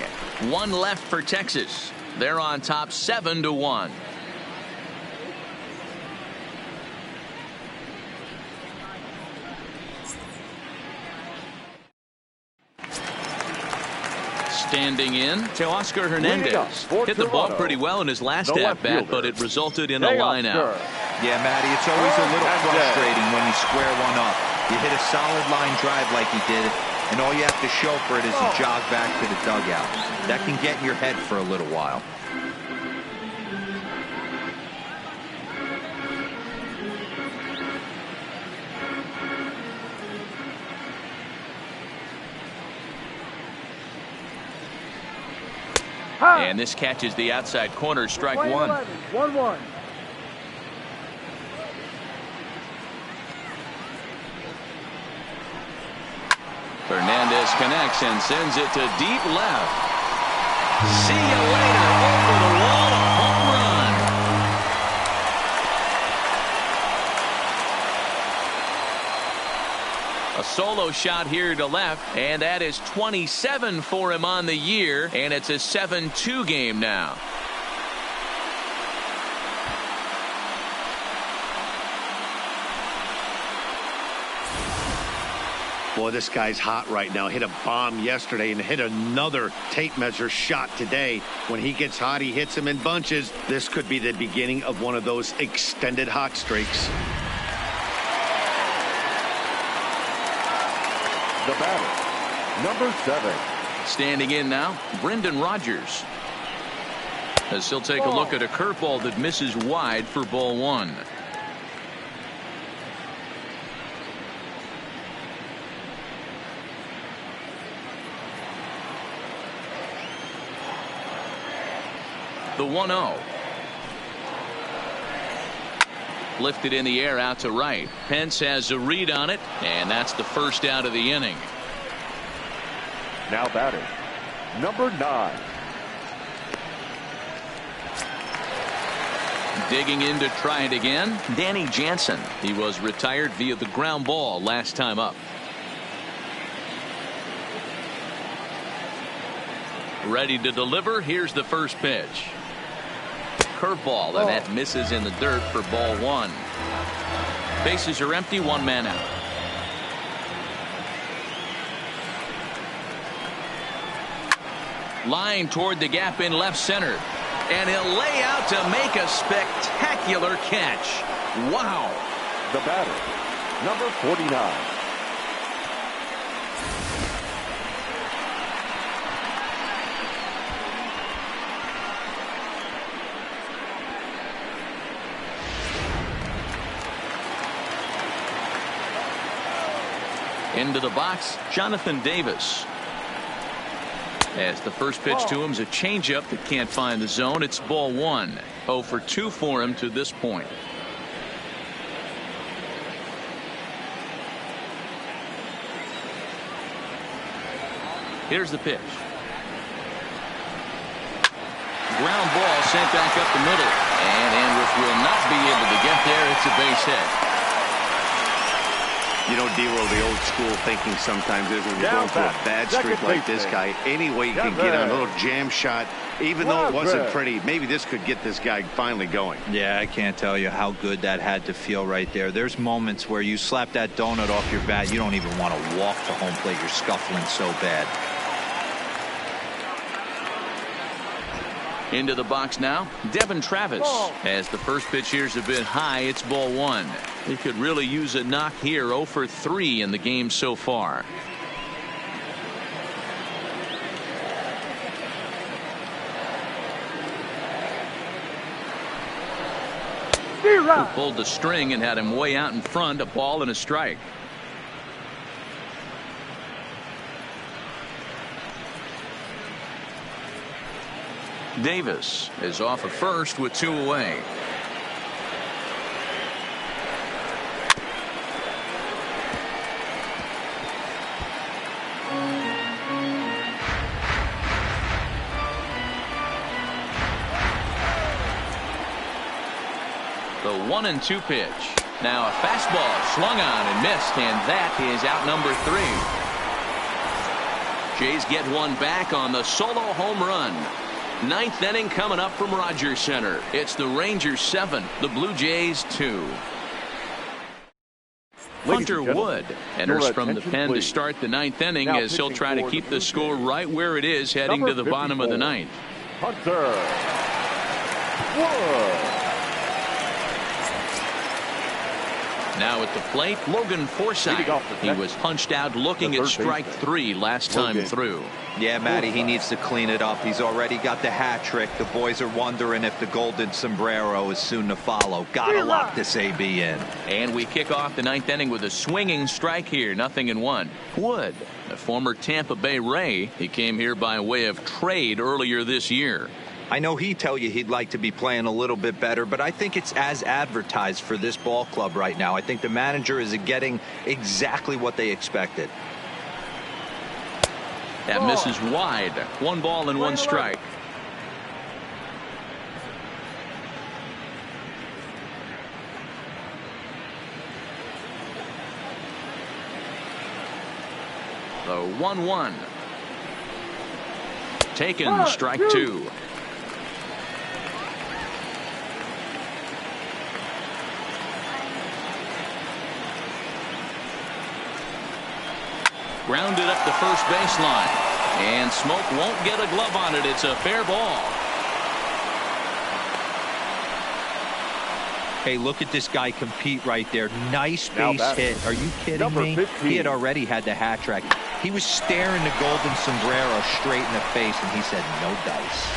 Speaker 1: One left for Texas. They're on top 7-1. Standing in, Teoscar Hernandez hit the ball pretty well in his last at-bat, but it resulted in a line-out.
Speaker 3: Yeah, Matty, it's always a little frustrating when you square one up. You hit a solid line drive like he did, and all you have to show for it is to jog back to the dugout. That can get in your head for a little while.
Speaker 1: And this catches the outside corner, strike one.
Speaker 4: 1-1.
Speaker 1: Fernandez connects and sends it to deep left. See you later. Over the wall, a home run. A solo shot here to left, and that is 27 for him on the year, and it's a 7-2 game now.
Speaker 2: Boy, this guy's hot right now. Hit a bomb yesterday and hit another tape measure shot today. When he gets hot, he hits them in bunches. This could be the beginning of one of those extended hot streaks.
Speaker 6: The batter, number 7.
Speaker 1: Standing in now, Brendan Rodgers. As he'll take a look at a curveball that misses wide for ball one. The 1-0. Lifted in the air out to right. Pence has a read on it, and that's the first out of the inning.
Speaker 6: Now batting, number 9.
Speaker 1: Digging in to try it again, Danny Jansen. He was retired via the ground ball last time up. Ready to deliver. Here's the first pitch. Curveball, and that misses in the dirt for ball one. Bases are empty, one man out. Line toward the gap in left center, and he'll lay out to make a spectacular catch. Wow.
Speaker 6: The batter, number 49.
Speaker 1: Into the box, Jonathan Davis. As the first pitch to him is a changeup that can't find the zone. It's ball one. 0 for 2 for him to this point. Here's the pitch. Ground ball sent back up the middle. And Andrus will not be able to get there. It's a base hit.
Speaker 2: You know, D-Roll, the old school thinking sometimes is when you're going through a bad streak like this guy, any way you can get on a little jam shot, even though it wasn't pretty, maybe this could get this guy finally going.
Speaker 3: Yeah, I can't tell you how good that had to feel right there. There's moments where you slap that donut off your bat, you don't even want to walk to home plate. You're scuffling so bad.
Speaker 1: Into the box now, Devin Travis. As the first pitch here's a bit high, it's ball one. He could really use a knock here. 0 for 3 in the game so far. Who pulled the string and had him way out in front. A ball and a strike. Davis is off at first with 2 away. The 1-2 pitch. Now a fastball slung on and missed, and that is out number 3. Jays get one back on the solo home run. 9th inning coming up from Rogers Center. It's the Rangers 7, the Blue Jays 2. Hunter Wood enters from the pen to start the 9th inning as he'll try to keep the score right where it is heading to the bottom of the 9th.
Speaker 6: Hunter Wood.
Speaker 1: Now at the plate, Logan Forsythe. He was punched out looking at strike 3 last time through.
Speaker 3: Yeah, Matty, he needs to clean it up. He's already got the hat trick. The boys are wondering if the golden sombrero is soon to follow. Gotta lock this AB in.
Speaker 1: And we kick off the 9th inning with a swinging strike here. 0-1. Wood, a former Tampa Bay Ray. He came here by way of trade earlier this year.
Speaker 3: I know he'd tell you he'd like to be playing a little bit better, but I think it's as advertised for this ball club right now. I think the manager is getting exactly what they expected.
Speaker 1: That misses wide. 1 ball and 1 strike. The 1-1. Taken, strike 2. Grounded up the first baseline. And Smoke won't get a glove on it. It's a fair ball.
Speaker 3: Hey, look at this guy compete right there. Nice base hit. Are you kidding me?
Speaker 6: 15.
Speaker 3: He had already had the hat trick. He was staring the golden sombrero straight in the face, and he said, no dice.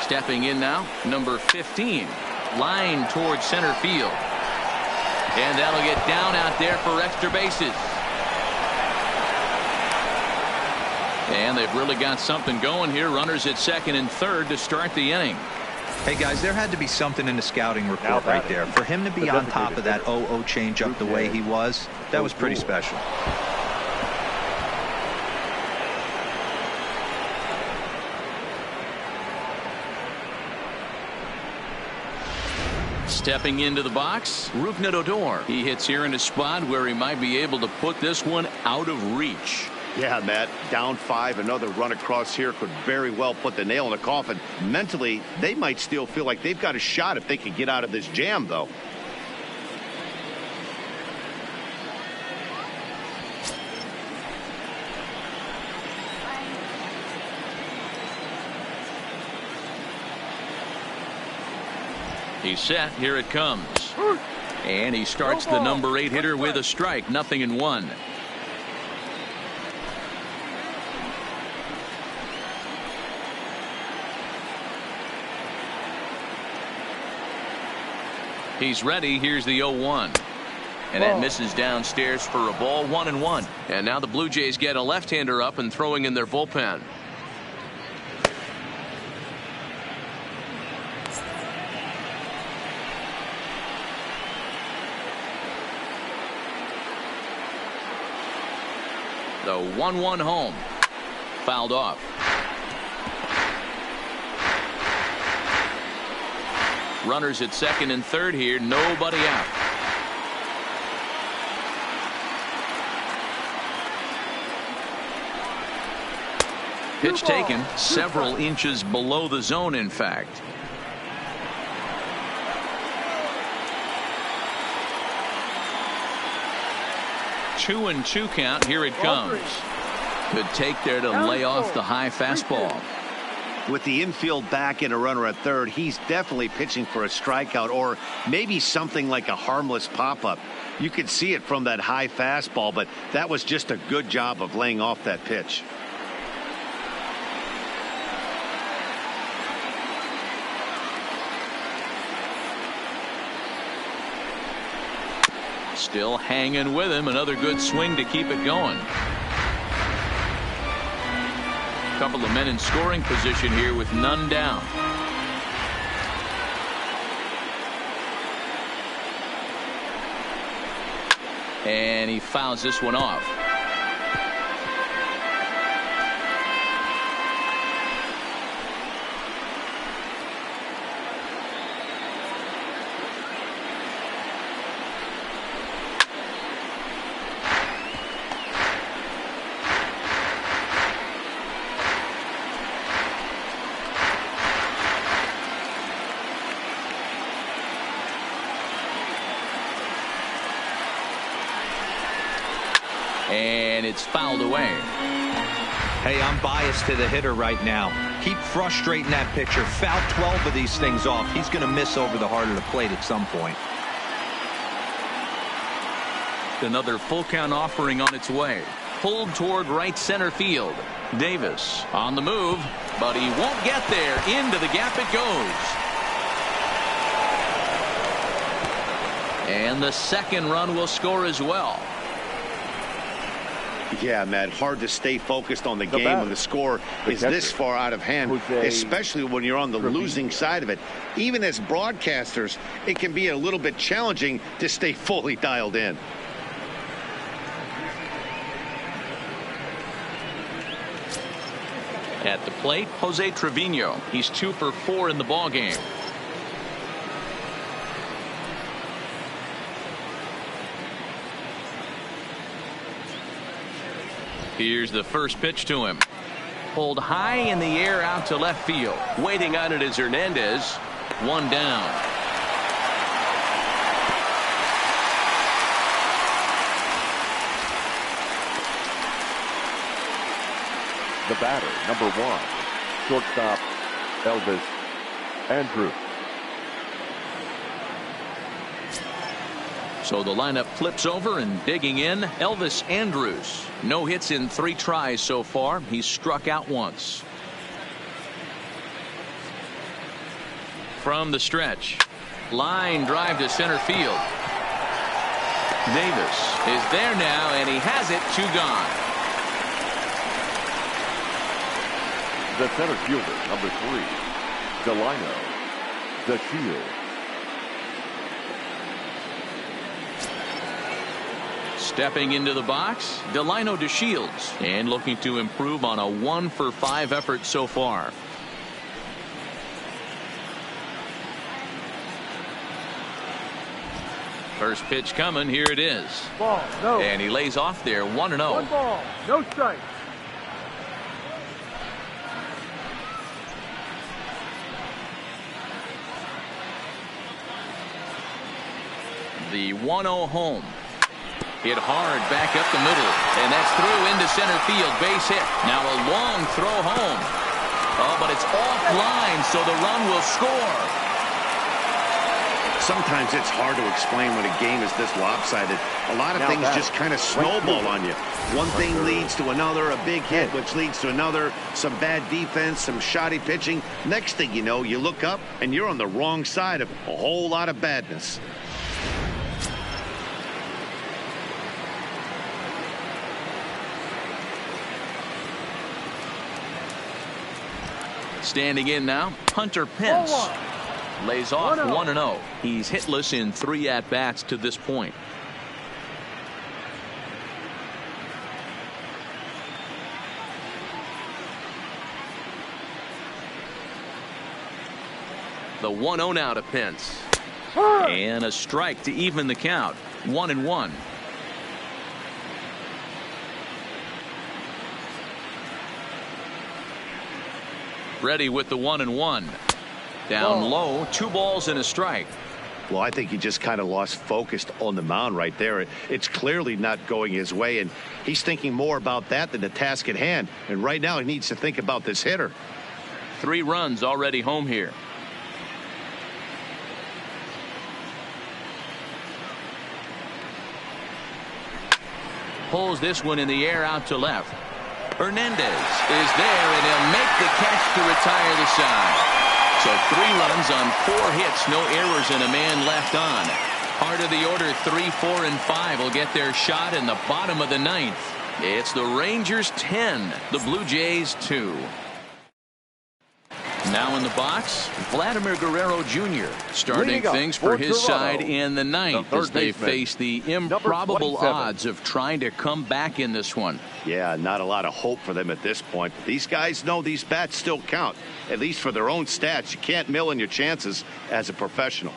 Speaker 1: Stepping in now, number 15. Line towards center field. And that'll get down out there for extra bases. And they've really got something going here. Runners at second and third to start the inning.
Speaker 3: Hey, guys, there had to be something in the scouting report right there. For him to be on top of that 0-0 changeup the way he was, that was pretty special.
Speaker 1: Stepping into the box, Rougned Odor. He hits here in a spot where he might be able to put this one out of reach.
Speaker 2: Yeah, Matt, down 5, another run across here could very well put the nail in the coffin. Mentally, they might still feel like they've got a shot if they can get out of this jam, though.
Speaker 1: He's set. Here it comes. And he starts the number 8 hitter with a strike. 0-1. He's ready. Here's the 0-1. And that misses downstairs for a ball. 1-1. And now the Blue Jays get a left-hander up and throwing in their bullpen. The 1-1 home. Fouled off. Runners at second and third here. Nobody out. Pitch taken several inches below the zone, in fact. 2-2 count. Here it comes. Good take there to lay off the high fastball.
Speaker 2: With the infield back and a runner at third, he's definitely pitching for a strikeout or maybe something like a harmless pop-up. You could see it from that high fastball, but that was just a good job of laying off that pitch.
Speaker 1: Still hanging with him. Another good swing to keep it going. Couple of men in scoring position here with none down. And he fouls this one off. And it's fouled away.
Speaker 3: Hey, I'm biased to the hitter right now. Keep frustrating that pitcher. Foul 12 of these things off. He's going to miss over the heart of the plate at some point.
Speaker 1: Another full count offering on its way. Pulled toward right center field. Davis on the move, but he won't get there. Into the gap it goes. And the second run will score as well.
Speaker 2: Yeah, Matt, hard to stay focused on the game when the score is this far out of hand, especially when you're on the losing side of it. Even as broadcasters, it can be a little bit challenging to stay fully dialed in.
Speaker 1: At the plate, Jose Trevino. He's 2 for 4 in the ballgame. Here's the first pitch to him. Pulled high in the air out to left field.
Speaker 7: Waiting on it is Hernandez.
Speaker 1: One down.
Speaker 6: The batter, number 1, shortstop Elvis Andrus.
Speaker 1: So the lineup flips over, and digging in, Elvis Andrus. No hits in 3 tries so far. He's struck out once. From the stretch, line drive to center field. Davis is there now, and he has it. 2 gone.
Speaker 6: The center fielder, number 3, Delino DeShields.
Speaker 1: Stepping into the box, Delino DeShields, and looking to improve on a 1 for 5 effort so far. First pitch coming. Here it is.
Speaker 4: Ball, no.
Speaker 1: And he lays off there. 1-0.
Speaker 4: 1 ball, no strike.
Speaker 1: The 1-0 home. Hit hard back up the middle, and that's through into center field. Base hit. Now a long throw home. Oh, but it's offline, so the run will score.
Speaker 2: Sometimes it's hard to explain when a game is this lopsided. A lot of things just kind of snowball on you. One thing leads to another, a big hit, which leads to another, some bad defense, some shoddy pitching. Next thing you know, you look up, and you're on the wrong side of a whole lot of badness.
Speaker 1: Standing in now, Hunter Pence. Lays off 1-0. He's hitless in 3 at-bats to this point. The 1-0 now to Pence. And a strike to even the count. 1-1. Ready with the 1-1. Down low, 2 balls and a strike.
Speaker 2: Well, I think he just kind of lost focus on the mound right there. It's clearly not going his way, and he's thinking more about that than the task at hand. And right now he needs to think about this hitter.
Speaker 1: 3 runs already home here. Pulls this one in the air out to left. Hernandez is there, and he'll make the catch to retire the side. So 3 runs on 4 hits, no errors, and a man left on. Part of the order, 3, 4, and 5 will get their shot in the bottom of the 9th. It's the Rangers 10, the Blue Jays 2. Now in the box, Vladimir Guerrero Jr. starting things for his side in the 9th as they face the improbable odds of trying to come back in this one.
Speaker 2: Yeah, not a lot of hope for them at this point. These guys know these bats still count, at least for their own stats. You can't mill in your chances as a professional.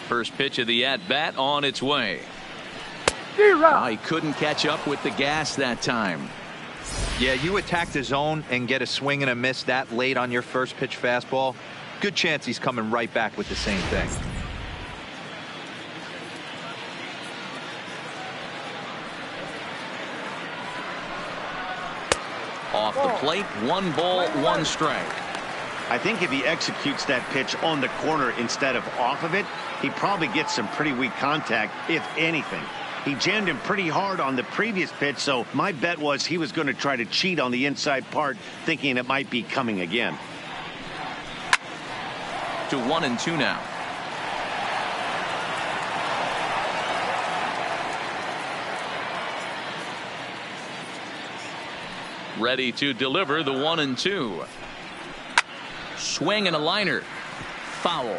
Speaker 1: First pitch of the at-bat on its way. He couldn't catch up with the gas that time.
Speaker 3: Yeah, you attack the zone and get a swing and a miss that late on your first pitch fastball. Good chance he's coming right back with the same thing.
Speaker 1: Off the plate, 1 ball, 1 strike.
Speaker 2: I think if he executes that pitch on the corner instead of off of it, he probably gets some pretty weak contact, if anything. He jammed him pretty hard on the previous pitch, so my bet was he was going to try to cheat on the inside part, thinking it might be coming again.
Speaker 1: To 1-2 now. Ready to deliver the 1-2. Swing and a liner. Foul.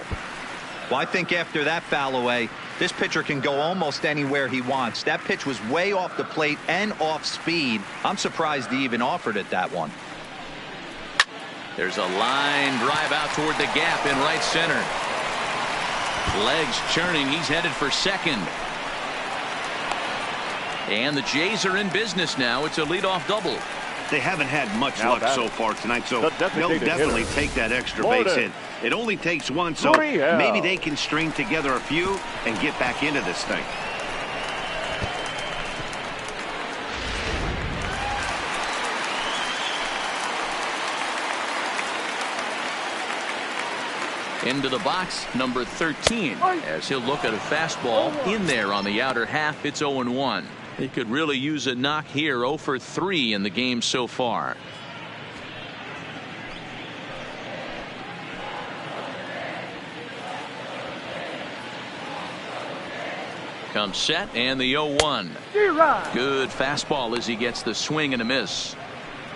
Speaker 3: Well, I think after that foul away, this pitcher can go almost anywhere he wants. That pitch was way off the plate and off speed. I'm surprised he even offered it that one.
Speaker 1: There's a line drive out toward the gap in right center. Legs churning. He's headed for second. And the Jays are in business now. It's a leadoff double.
Speaker 2: They haven't had much luck so far tonight, so they'll definitely take that extra base hit. It only takes 1, so maybe they can string together a few and get back into this thing.
Speaker 1: Into the box, number 13, as he'll look at a fastball in there on the outer half. It's 0-1. He could really use a knock here. 0 for 3 in the game so far. Comes set, and the 0-1. Good fastball as he gets the swing and a miss.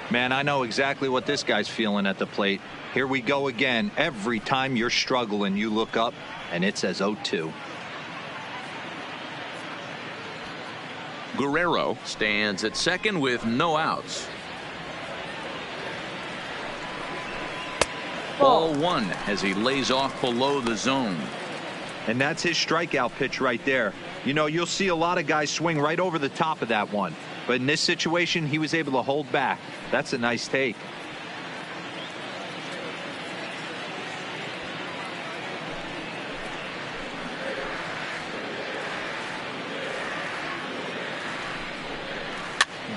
Speaker 3: Man, I know exactly what this guy's feeling at the plate. Here we go again. Every time you're struggling, you look up, and it says 0-2.
Speaker 1: Guerrero stands at second with no outs. Ball 1 as he lays off below the zone.
Speaker 3: And that's his strikeout pitch right there. You know, you'll see a lot of guys swing right over the top of that one. But in this situation, he was able to hold back. That's a nice take.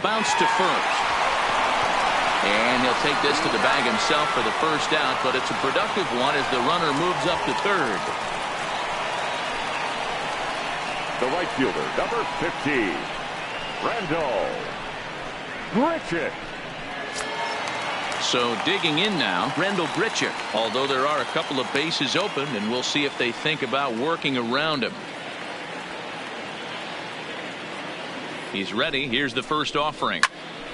Speaker 1: Bounce to first. And he'll take this to the bag himself for the first out, but it's a productive one as the runner moves up to third.
Speaker 6: The right fielder, number 50, Randall Grichuk.
Speaker 1: So digging in now, Randall Grichuk, although there are a couple of bases open, and we'll see if they think about working around him. He's ready. Here's the first offering.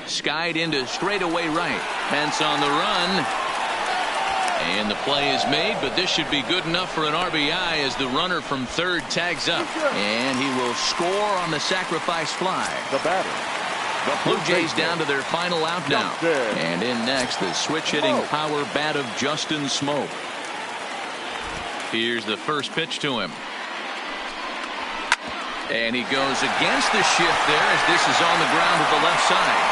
Speaker 1: Skied into straightaway right. Pence on the run. And the play is made, but this should be good enough for an RBI as the runner from third tags up. And he will score on the sacrifice fly.
Speaker 6: The batter, the
Speaker 1: Blue Jays down to their final out now. And in next, the switch-hitting power bat of Justin Smoke. Here's the first pitch to him. And he goes against the shift there as this is on the ground to the left side.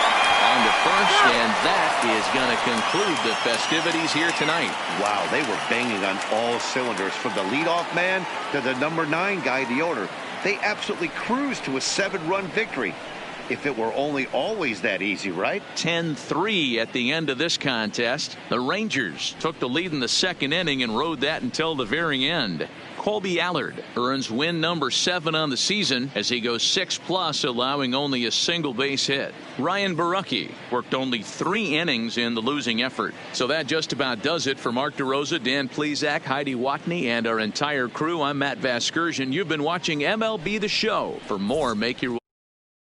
Speaker 1: On to first, and that is going to conclude the festivities here tonight.
Speaker 2: Wow, they were banging on all cylinders from the leadoff man to the number 9 guy in the order. They absolutely cruised to a 7-run victory. If it were only always that easy, right?
Speaker 1: 10-3 at the end of this contest. The Rangers took the lead in the second inning and rode that until the very end. Colby Allard earns win number 7 on the season as he goes 6+, allowing only a single base hit. Ryan Borucki worked only 3 innings in the losing effort. So that just about does it for Mark DeRosa, Dan Plesac, Heidi Watney, and our entire crew. I'm Matt Vasgersian. You've been watching MLB The Show. For more, make your